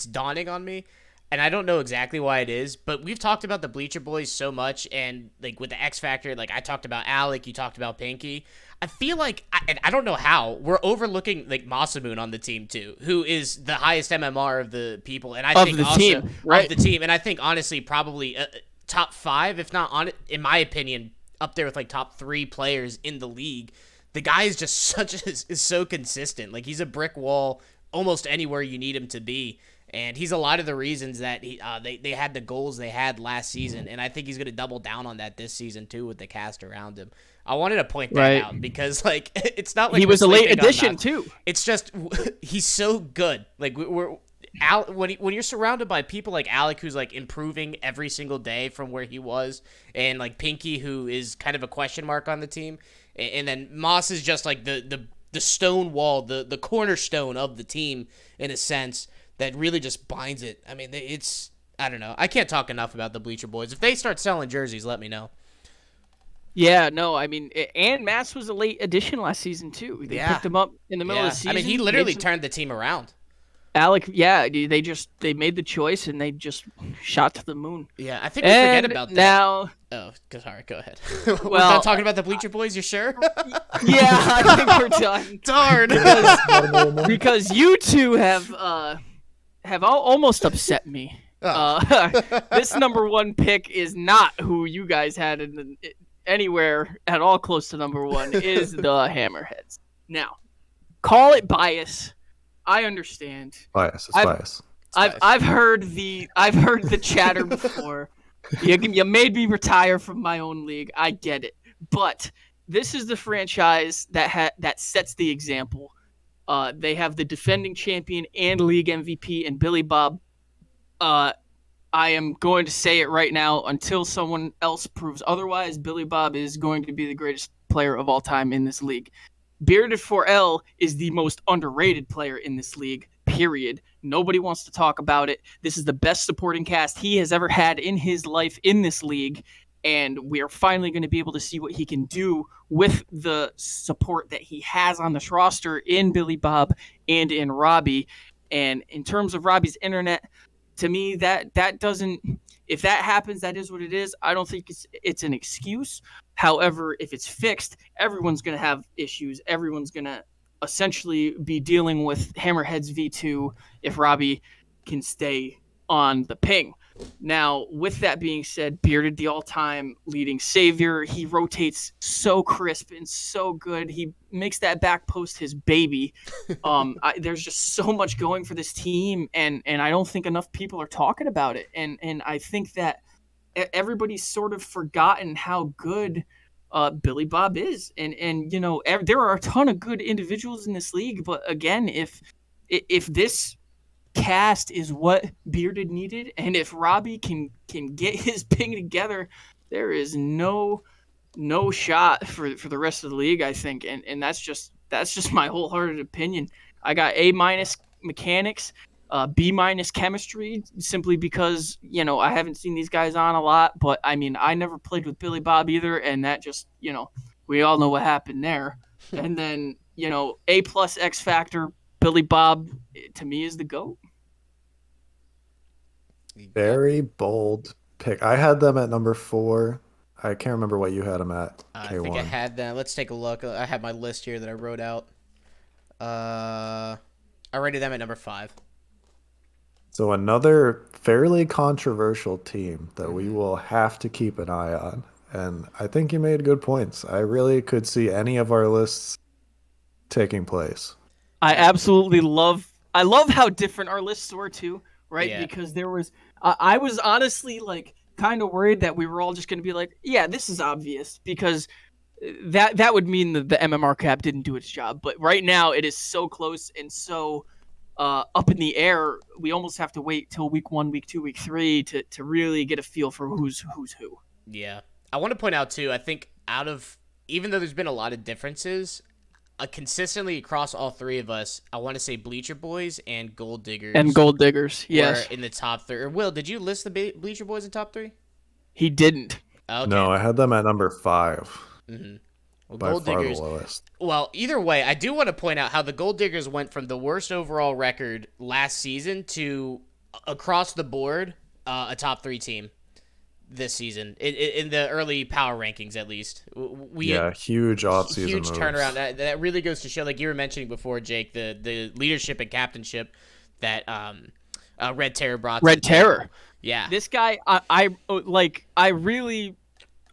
dawning on me, and I don't know exactly why it is, but we've talked about the Bleacher Boys so much, and like with the X Factor, like I talked about Alec, you talked about Pinky. I feel like, and I don't know how, we're overlooking like Masamune on the team too, who is the highest MMR of the people, and I think the also team, right? Of the team, and I think honestly probably top 5, if not on it, in my opinion, up there with like top 3 players in the league. The guy is just is so consistent. Like he's a brick wall almost anywhere you need him to be. And he's a lot of the reasons that they had the goals they had last season, and I think he's going to double down on that this season too with the cast around him. I wanted to point that out because like it's not like he was a late addition too. It's just he's so good. Like when you're surrounded by people like Alec, who's like improving every single day from where he was, and like Pinky, who is kind of a question mark on the team, and then Moss is just like the stone wall, the cornerstone of the team in a sense. That really just binds it. I mean, I don't know. I can't talk enough about the Bleacher Boys. If they start selling jerseys, let me know. Yeah, no, I mean, and Mass was a late addition last season, too. They picked him up in the middle of the season. I mean, he literally turned the team around. Alec, yeah, they made the choice, and they just shot to the moon. Yeah, I think we forget about that. Now... Oh, sorry, go ahead. Well, we're done talking about the Bleacher Boys, you sure? Yeah, I think we're done. Darn. Because you two have almost upset me. This number 1 pick is not who you guys had anywhere at all close to number 1. Is the Hammerheads. Now, call it bias. I understand. Bias. It's bias. I've heard the chatter before. You made me retire from my own league. I get it, but this is the franchise that sets the example. They have the defending champion and league MVP in Billy Bob. I am going to say it right now until someone else proves otherwise. Billy Bob is going to be the greatest player of all time in this league. Bearded 4L is the most underrated player in this league, period. Nobody wants to talk about it. This is the best supporting cast he has ever had in his life in this league, and we are finally going to be able to see what he can do with the support that he has on this roster in Billy Bob and in Robbie. And in terms of Robbie's internet, to me, that doesn't... If that happens, that is what it is. I don't think it's an excuse. However, if it's fixed, everyone's going to have issues. Everyone's going to essentially be dealing with Hammerheads V2 if Robbie can stay on the ping. Now, with that being said, Bearded, the all-time leading savior, he rotates so crisp and so good. He makes that back post his baby. There's just so much going for this team, and I don't think enough people are talking about it. And I think that everybody's sort of forgotten how good Billy Bob is. And there are a ton of good individuals in this league, but again, if this cast is what Bearded needed, and if Robbie can get his ping together, there is no shot for the rest of the league, I think. And that's just my wholehearted opinion. I got A- mechanics. B- chemistry, simply because, you know, I haven't seen these guys on a lot. But I mean, I never played with Billy Bob either, and that just, you know, we all know what happened there. And then, you know, A plus X factor, Billy Bob, to me, is the GOAT. Very bold pick. I had them at number 4. I can't remember what you had them at. I K1. think I had them. Let's take a look. I have my list here that I wrote out. I rated them at number 5. So another fairly controversial team that we will have to keep an eye on. And I think you made good points. I really could see any of our lists taking place. I absolutely love how different our lists were too, right? Yeah. Because there was I was honestly like kind of worried that we were all just going to be like, yeah, this is obvious, because that would mean that the MMR cap didn't do its job. But right now it is so close and so up in the air. We almost have to wait till week 1, week 2, week 3 to really get a feel for who's who. Yeah. I want to point out, too, I think even though there's been a lot of differences, consistently across all 3 of us, I want to say Bleacher Boys and Gold Diggers. And Gold Diggers, yes. Were in the top 3. Or Will, did you list the Bleacher Boys in top 3? He didn't. Okay. No, I had them at number 5. Mm-hmm. Well, By Gold far Diggers. the lowest. Well, either way, I do want to point out how the Gold Diggers went from the worst overall record last season to across the board a top 3 team this season in the early power rankings, at least. Huge offseason huge moves. turnaround. That really goes to show, like you were mentioning before, Jake, the leadership and captainship that Red Terror brought. Red Terror. Yeah. This guy, I'm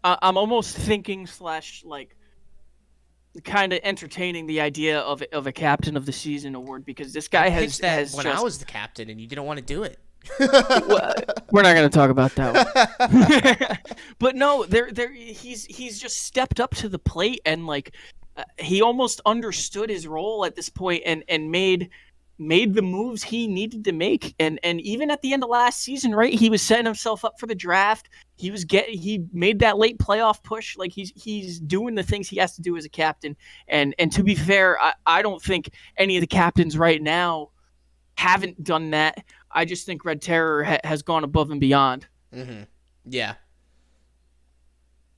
almost thinking / like kind of entertaining the idea of a captain of the season award, because this guy has I was the captain and you didn't want to do it. We're not going to talk about that one. But no, he's just stepped up to the plate, and like he almost understood his role at this point, and made the moves he needed to make. And even at the end of last season, right, he was setting himself up for the draft. He made that late playoff push. Like he's doing the things he has to do as a captain. And to be fair, I don't think any of the captains right now haven't done that. I just think Red Terror has gone above and beyond. Mm-hmm. Yeah.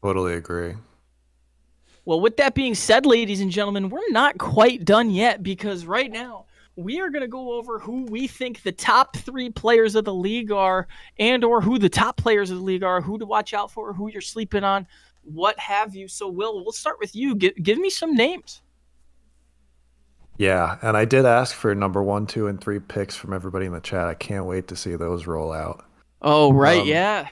Totally agree. Well, with that being said, ladies and gentlemen, we're not quite done yet, because right now we are going to go over who we think the top 3 players of the league are, and or who the top players of the league are, who to watch out for, who you're sleeping on, what have you. So, Will, we'll start with you. Give me some names. Yeah, and I did ask for number 1, 2, and 3 picks from everybody in the chat. I can't wait to see those roll out. Oh, right, yeah.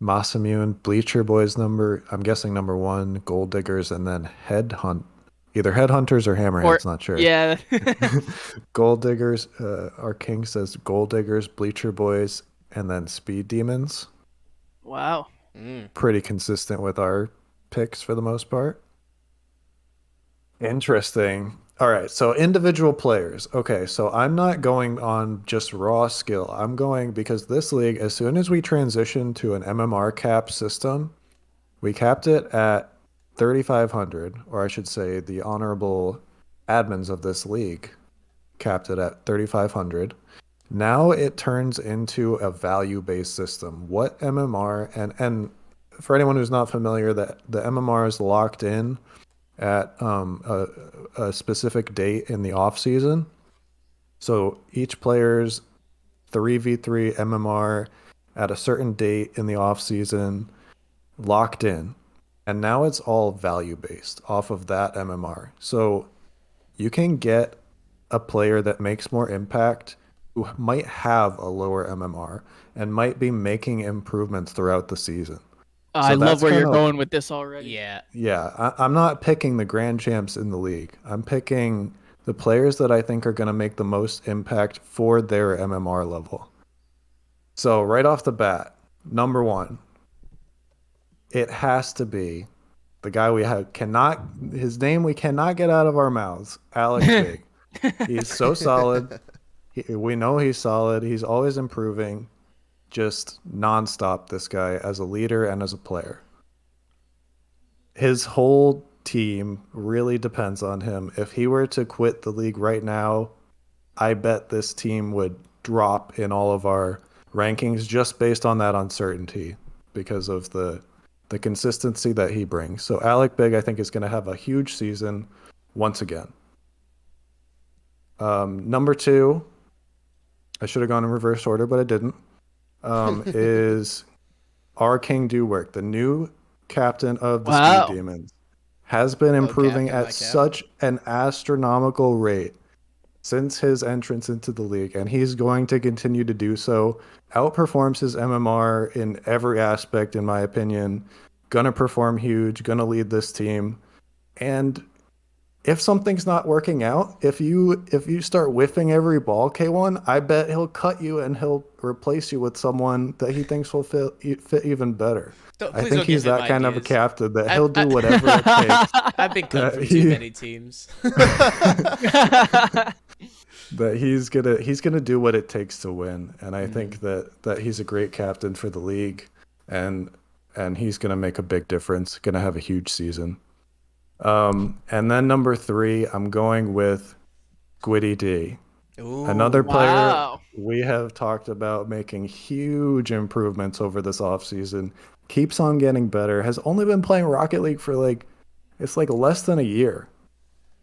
Masamune, Bleacher Boys I'm guessing number 1, Gold Diggers, and then either Headhunters or Hammerheads, not sure. Yeah. Gold Diggers, our king says Gold Diggers, Bleacher Boys, and then Speed Demons. Wow. Pretty consistent with our picks for the most part. Interesting. All right, so individual players. Okay, so I'm not going on just raw skill. I'm going because this league, as soon as we transition to an MMR cap system, we capped it at 3,500, or I should say the honorable admins of this league capped it at 3,500. Now it turns into a value-based system. What MMR, and for anyone who's not familiar, that the MMR is locked in at a specific date in the off season. So each player's 3v3 MMR at a certain date in the off season locked in. And now it's all value based off of that MMR. So you can get a player that makes more impact who might have a lower MMR and might be making improvements throughout the season. I love where you're going with this already. Yeah. Yeah, I'm not picking the grand champs in the league. I'm picking the players that I think are going to make the most impact for their MMR level. So right off the bat, number 1, it has to be the guy his name we cannot get out of our mouths, Alex Big. He's so solid. We know he's solid. He's always improving. Just nonstop, this guy as a leader and as a player. His whole team really depends on him. If he were to quit the league right now, I bet this team would drop in all of our rankings just based on that uncertainty because of the consistency that he brings. So Alec Big, I think, is going to have a huge season once again. Number 2, I should have gone in reverse order, but I didn't, is our King Duwork, the new captain of the Speed Demons. Has been improving at such an astronomical rate since his entrance into the league, and he's going to continue to do so. Outperforms his MMR in every aspect, in my opinion. Gonna perform huge, gonna lead this team. And if something's not working out, if you start whiffing every ball, K1, I bet he'll cut you and he'll replace you with someone that he thinks will fit even better. I think he's that kind of a captain that he'll do whatever it takes. I've been cut from too many teams. That he's gonna do what it takes to win, and I think that he's a great captain for the league, and he's gonna make a big difference. Gonna have a huge season. And then number 3, I'm going with Squiddy D. Ooh, another player we have talked about making huge improvements over this offseason. Keeps on getting better. Has only been playing Rocket League for it's less than a year,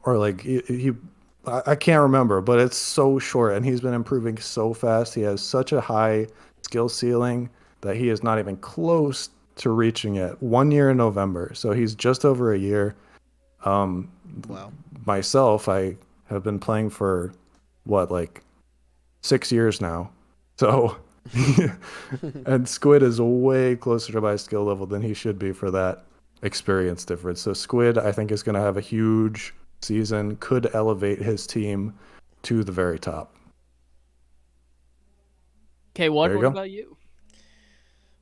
or I can't remember, but it's so short, and he's been improving so fast. He has such a high skill ceiling that he is not even close to reaching it. 1 year in November, so he's just over a year. Wow. Myself, I have been playing for 6 years now, so and Squid is way closer to my skill level than he should be for that experience difference. So Squid, I think, is going to have a huge season, could elevate his team to the very top. Okay, what about you?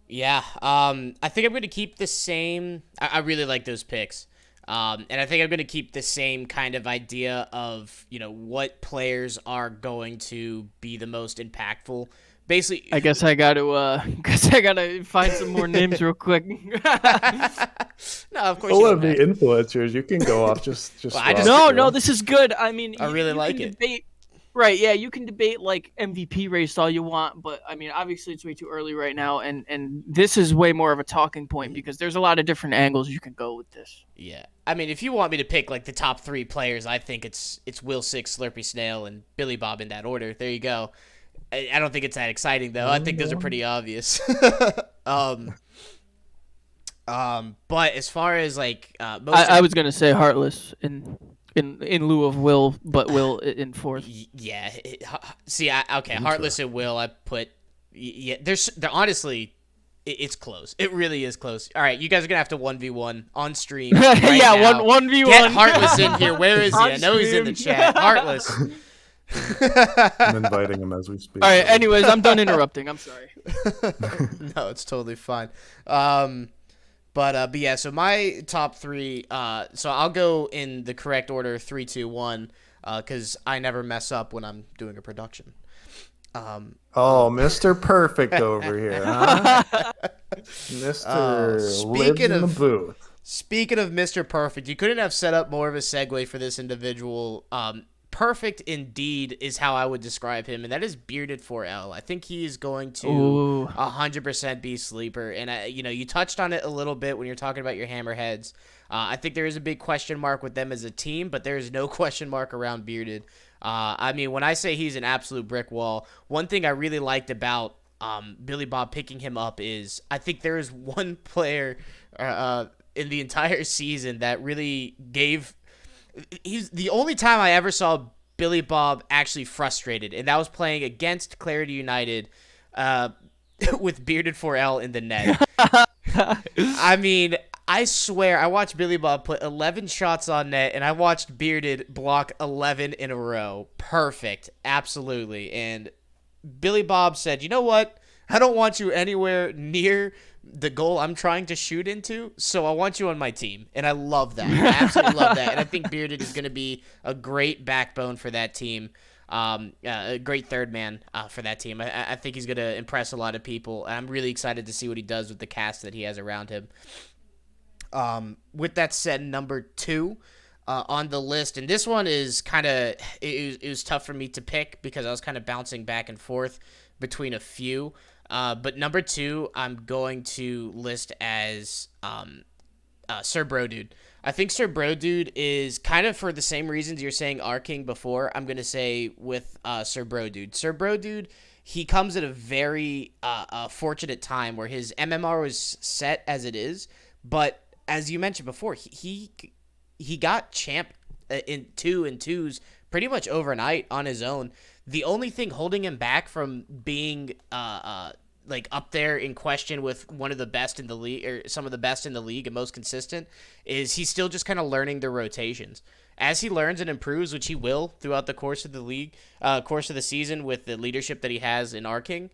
Yeah, I think I'm going to keep the same. I really like those picks. And I think I'm going to keep the same kind of idea of, what players are going to be the most impactful. Basically, I guess I got to find some more names real quick. No, of course. All of the influencers, you can go off just. Well, no, this is good. I mean, I really like it. Debate, right? Yeah, you can debate MVP race all you want, but I mean, obviously it's way too early right now, and this is way more of a talking point because there's a lot of different angles you can go with this. Yeah, I mean, if you want me to pick the top 3 players, I think it's Will Six, Slurpy Snail, and Billy Bob in that order. There you go. I don't think it's that exciting though. I think those are pretty obvious. But as far as I was gonna say Heartless in lieu of Will, but Will in 4th. Yeah. Heartless and Will. I put. Yeah, they're honestly. It's close. It really is close. All right, you guys are gonna have to 1v1 on stream. Right yeah, now. 1v1. Get Heartless in here. Where is he? I know he's in the chat. Heartless. I'm inviting him as we speak. All right. Anyways, I'm done interrupting. I'm sorry. No, it's totally fine. But yeah. So my top 3. So I'll go in the correct order: 3, 2, 1. Because I never mess up when I'm doing a production. Mr. Perfect over here, huh? Mr. lives in the booth. Speaking of Mr. Perfect, you couldn't have set up more of a segue for this individual. Perfect indeed is how I would describe him, and that is Bearded 4L. I think he is going to 100% be sleeper, and you touched on it a little bit when you're talking about your Hammerheads. I think there is a big question mark with them as a team, but there is no question mark around Bearded. I mean, when I say he's an absolute brick wall, one thing I really liked about Billy Bob picking him up is I think there is one player in the entire season that really gave. He's the only time I ever saw Billy Bob actually frustrated, and that was playing against Clarity United with Bearded 4L in the net. I mean, I swear, I watched Billy Bob put 11 shots on net, and I watched Bearded block 11 in a row. Perfect. Absolutely. And Billy Bob said, you know what? I don't want you anywhere near the goal I'm trying to shoot into, so I want you on my team. And I love that. I absolutely love that. And I think Bearded is going to be a great backbone for that team. A great third man for that team. I think he's going to impress a lot of people. I'm really excited to see what he does with the cast that he has around him. With that said, number 2, on the list, and this one is kind of it was tough for me to pick because I was kind of bouncing back and forth between a few. But number 2, I'm going to list as Sir Bro Dude. I think Sir Bro Dude is kind of for the same reasons you're saying Arking before. I'm gonna say with Sir Bro Dude. Sir Bro Dude, he comes at a very fortunate time where his MMR was set as it is, but as you mentioned before, he got champ in 2 and 2s pretty much overnight on his own. The only thing holding him back from being like up there in question with one of the best in the league or some of the best in the league and most consistent is he's still just kind of learning the rotations. As he learns and improves, which he will throughout the course of the league, course of the season with the leadership that he has in Arking,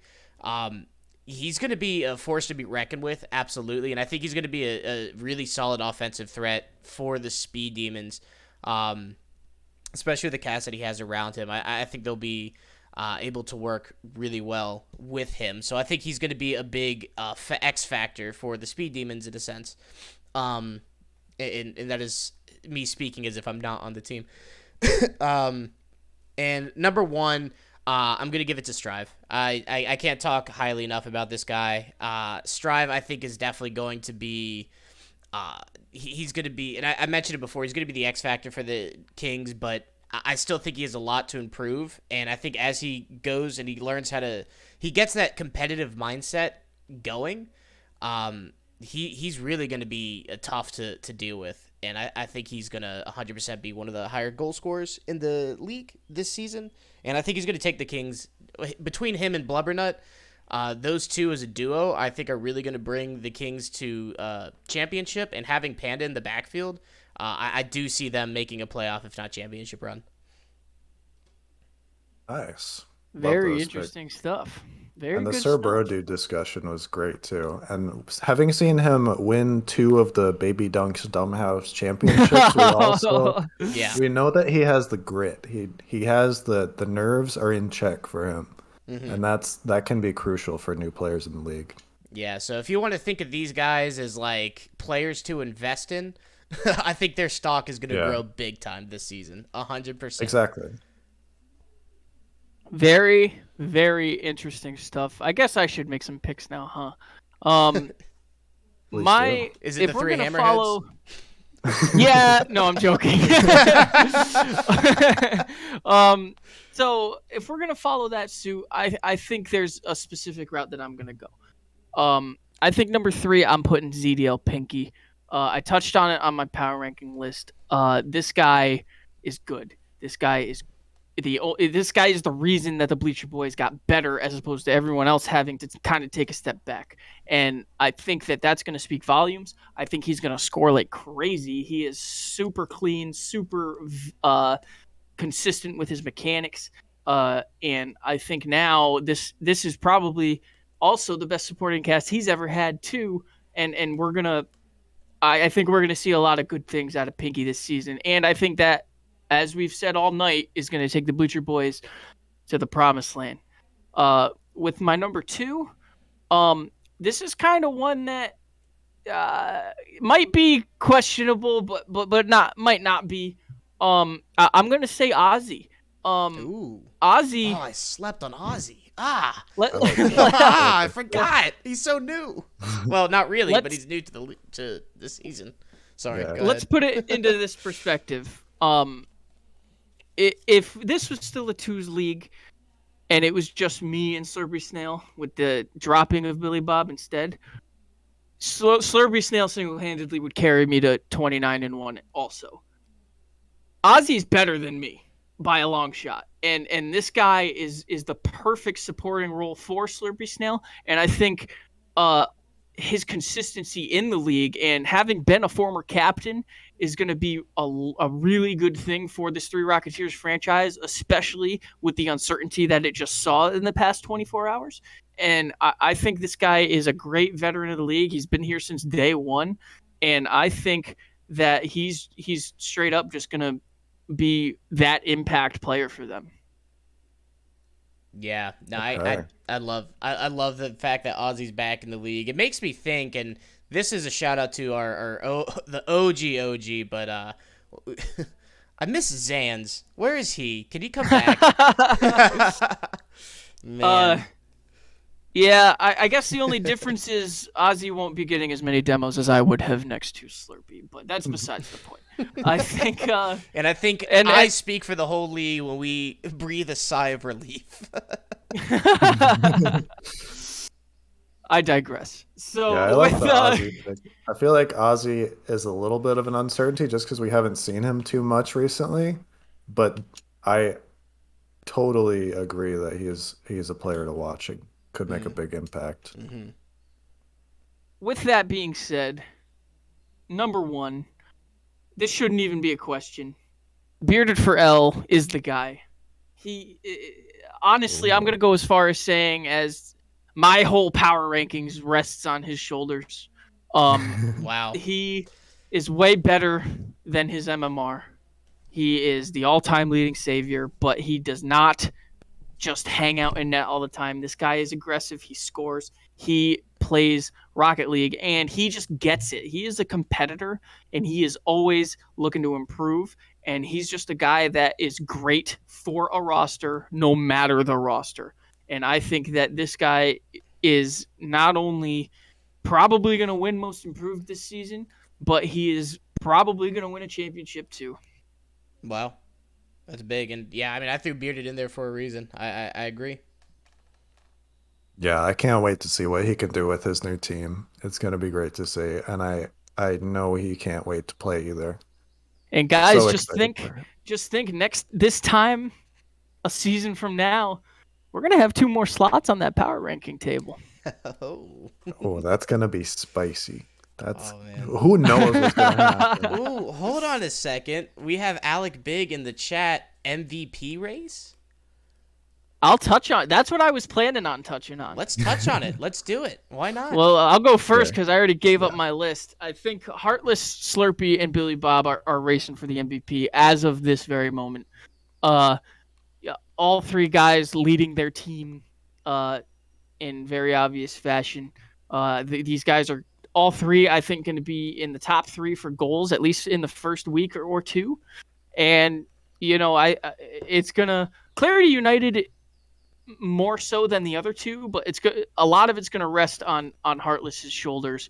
he's going to be a force to be reckoned with, absolutely. And I think he's going to be a really solid offensive threat for the Speed Demons, especially with the cast that he has around him. I think they'll be able to work really well with him. So I think he's going to be a big X factor for the Speed Demons in a sense. And that is me speaking as if I'm not on the team. And number 1, I'm going to give it to Strive. I can't talk highly enough about this guy. Strive, I think, is definitely going to be... he's going to be... And I mentioned it before. He's going to be the X factor for the Kings, but I still think he has a lot to improve. And I think as he goes and he learns how to... He gets that competitive mindset going. He's really going to be tough to deal with. And I think he's going to 100% be one of the higher goal scorers in the league this season. And I think he's going to take the Kings, between him and Blubbernut, those two as a duo, I think are really going to bring the Kings to championship. And having Panda in the backfield, I do see them making a playoff, if not championship run. Nice. Very interesting stuff. And the good Sir stuff. Bro Dude discussion was great too. And having seen him win 2 of the Baby Dunks Dumbhouse championships, we know that he has the grit. He has the nerves are in check for him. Mm-hmm. And that can be crucial for new players in the league. Yeah, so if you want to think of these guys as like players to invest in, I think their stock is going to grow big time this season. 100%. Exactly. Very, very interesting stuff. I guess I should make some picks now, huh? Is it the 3 Hammerheads? Yeah, no, I'm joking. So if we're gonna follow that suit, I think there's a specific route that I'm gonna go. I think number 3, I'm putting ZDL Pinky. I touched on it on my power ranking list. This guy is good. This guy is the reason that the Bleacher Boys got better as opposed to everyone else having to kind of take a step back. And I think that that's going to speak volumes. I think he's going to score like crazy. He is super clean, super consistent with his mechanics. And I think now this is probably also the best supporting cast he's ever had too. And I think we're going to see a lot of good things out of Pinky this season. And I think that, as we've said all night, is going to take the Bleacher Boys to the promised land. With my number 2, this is kind of one that might be questionable, but might not be. I'm going to say Ozzy. Ooh. Ozzy. Oh, I slept on Ozzy. I forgot. He's so new. Well, not really, but he's new to this season. Sorry. Yeah. Go Let's ahead. put it into this perspective. If this was still a 2s league and it was just me and Slurpy Snail with the dropping of Billy Bob instead, Slurpy Snail single-handedly would carry me to 29-1 also. Ozzy's better than me by a long shot. And this guy is the perfect supporting role for Slurpy Snail. And I think his consistency in the league and having been a former captain is going to be a really good thing for this 3 Rocketeers franchise, especially with the uncertainty that it just saw in the past 24 hours. And I think this guy is a great veteran of the league. He's been here since day one. And I think that he's straight up just going to be that impact player for them. Yeah, no, Okay. I love the fact that Ozzy's back in the league. It makes me think, and this is a shout out to the OG, but I miss Zans. Where is he? Can he come back? Man. Yeah, I guess the only difference is Ozzy won't be getting as many demos as I would have next to Slurpee, but that's besides the point. I think, and I think I speak for the whole league when we breathe a sigh of relief. I digress. So yeah, I like the Ozzy pick. I feel like Ozzy is a little bit of an uncertainty just because we haven't seen him too much recently, but I totally agree that he is a player to watch. It could make a big impact. Mm-hmm. With that being said, number one, this shouldn't even be a question. Bearded for L is the guy. Honestly, I'm going to go as far as saying as my whole power rankings rests on his shoulders. Wow. He is way better than his MMR. He is the all-time leading savior, but he does not just hang out in net all the time. This guy is aggressive. He scores. He plays Rocket League, and he just gets it. He is a competitor, and he is always looking to improve. And he's just a guy that is great for a roster, no matter the roster. And I think that this guy is not only probably going to win Most Improved this season, but he is probably going to win a championship too. Wow. That's big. And yeah, I mean, I threw Bearded in there for a reason. I agree. Yeah, I can't wait to see what he can do with his new team. It's going to be great to see. And I know he can't wait to play either. And guys, just think this time, a season from now, we're going to have 2 more slots on that power ranking table. Oh, that's going to be spicy. Who knows what's going to happen. Ooh, hold on a second. We have Alec Big in the chat. MVP race? I'll touch on it. That's what I was planning on touching on. Let's touch on it. Let's do it. Why not? Well, I'll go first because I already gave up my list. I think Heartless, Slurpee, and Billy Bob are racing for the MVP as of this very moment. All 3 guys leading their team in very obvious fashion. These guys are all 3, I think, going to be in the top 3 for goals, at least in the first week or 2. And, it's going to... Clarity United more so than the other 2, but a lot of it's going to rest on Heartless's shoulders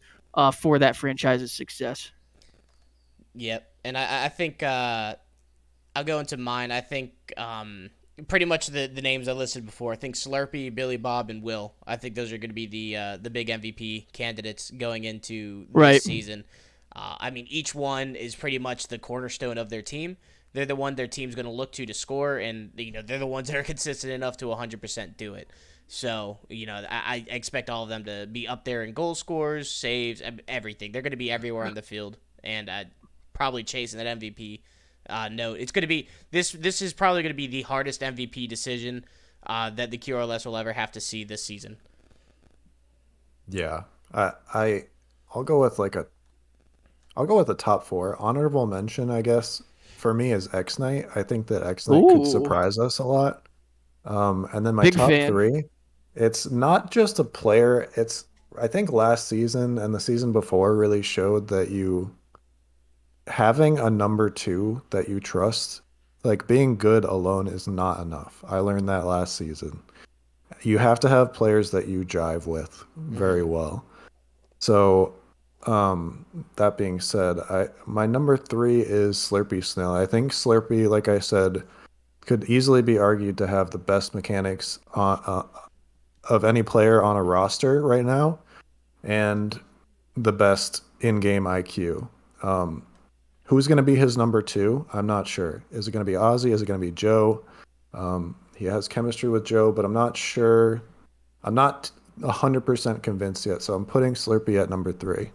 for that franchise's success. Yep. And I think I'll go into mine. I think pretty much the names I listed before. I think Slurpee, Billy Bob, and Will. I think those are going to be the big MVP candidates going into this season. I mean, each one is pretty much the cornerstone of their team. They're the one their team's going to look to score, and they're the ones that are consistent enough to 100% do it. So, I expect all of them to be up there in goal scores, saves, everything. They're going to be everywhere on the field, and probably chasing that MVP. No, it's going to be this is probably going to be the hardest MVP decision that the QRLS will ever have to see this season. Yeah, I'll go with a top 4 honorable mention, I guess. For me is X-Knight. I think that X-Knight could surprise us a lot. And then my Big top fan. 3, it's not just a player. I think last season and the season before really showed that having a number 2 that you trust, like being good alone is not enough. I learned that last season. You have to have players that you jive with very well. So that being said, my number 3 is Slurpee Snail. I think Slurpee, like I said, could easily be argued to have the best mechanics of any player on a roster right now, and the best in-game IQ. Who's going to be his number 2? I'm not sure. Is it going to be Ozzy? Is it going to be Joe? He has chemistry with Joe, but I'm not sure. I'm not 100% convinced yet, so I'm putting Slurpee at number 3.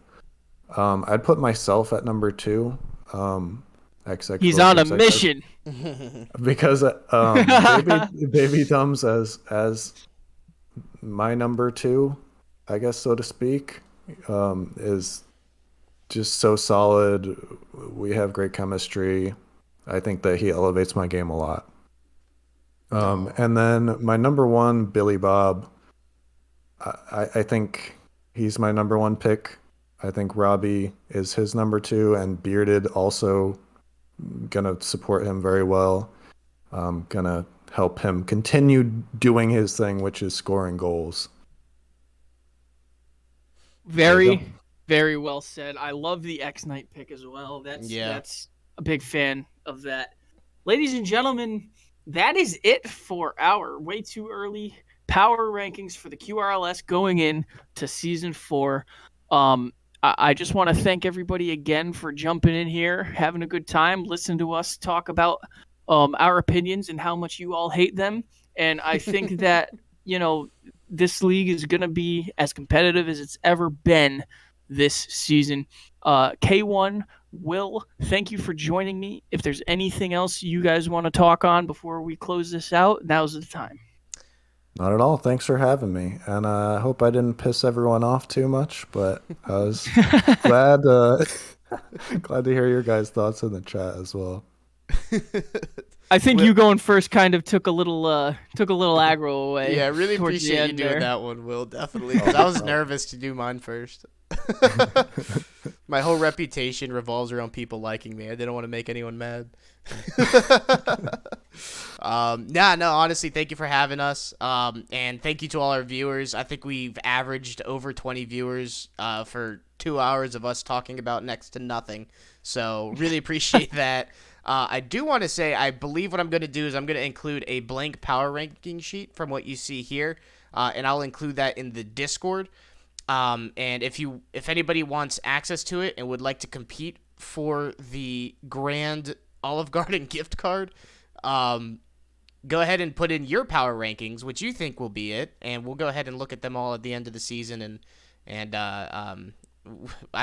I'd put myself at number 2. He's on a mission. Because Baby Thumbs as my number 2, I guess, so to speak, is just so solid. We have great chemistry. I think that he elevates my game a lot. And then my number 1, Billy Bob. I think he's my number 1 pick. I think Robbie is his number 2, and Bearded also gonna support him very well. Gonna help him continue doing his thing, which is scoring goals. Very, very well said. I love the X-Knight pick as well. That's a big fan of that. Ladies and gentlemen, that is it for our way too early power rankings for the QRLS going in to season 4. I just want to thank everybody again for jumping in here, having a good time, listening to us talk about our opinions and how much you all hate them. And I think that, this league is going to be as competitive as it's ever been this season. K1, Will, thank you for joining me. If there's anything else you guys want to talk on before we close this out, now's the time. Not at all. Thanks for having me. And I hope I didn't piss everyone off too much, but I was glad glad to hear your guys' thoughts in the chat as well. I think you going first kind of took a little aggro away. Yeah, I really appreciate you doing that one, Will, definitely. Because I was nervous to do mine first. My whole reputation revolves around people liking me. I didn't want to make anyone mad. Honestly, thank you for having us. And thank you to all our viewers. I think we've averaged over 20 viewers for 2 hours of us talking about next to nothing. So really appreciate that. I do want to say, I believe what I'm going to do is I'm going to include a blank power ranking sheet from what you see here, and I'll include that in the Discord. And if anybody wants access to it and would like to compete for the grand Olive Garden gift card, go ahead and put in your power rankings, which you think will be it, and we'll go ahead and look at them all at the end of the season. And I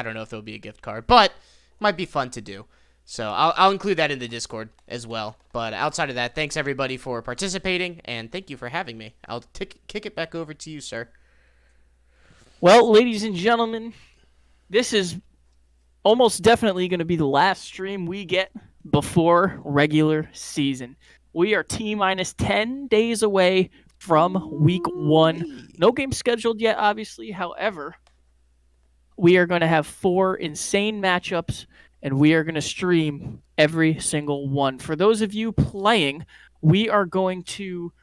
don't know if there'll be a gift card, but it might be fun to do. So I'll include that in the Discord as well. But outside of that, thanks everybody for participating, and thank you for having me. I'll kick it back over to you, sir. Well, ladies and gentlemen, this is almost definitely going to be the last stream we get before regular season. We are T-minus 10 days away from week 1. No game scheduled yet, obviously. However, we are going to have 4 insane matchups, and we are going to stream every single one. For those of you playing, we are going to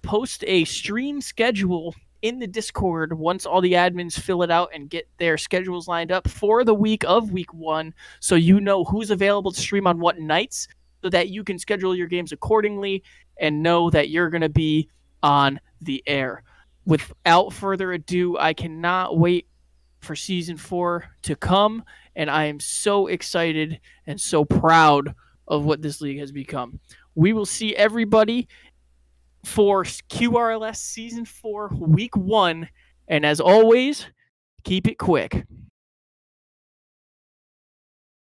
post a stream schedule in the Discord once all the admins fill it out and get their schedules lined up for the week of week 1, so you know who's available to stream on what nights, so that you can schedule your games accordingly and know that you're going to be on the air. Without further ado, I cannot wait for Season 4 to come, and I am so excited and so proud of what this league has become. We will see everybody for QRLS Season 4, Week 1, and as always, keep it quick.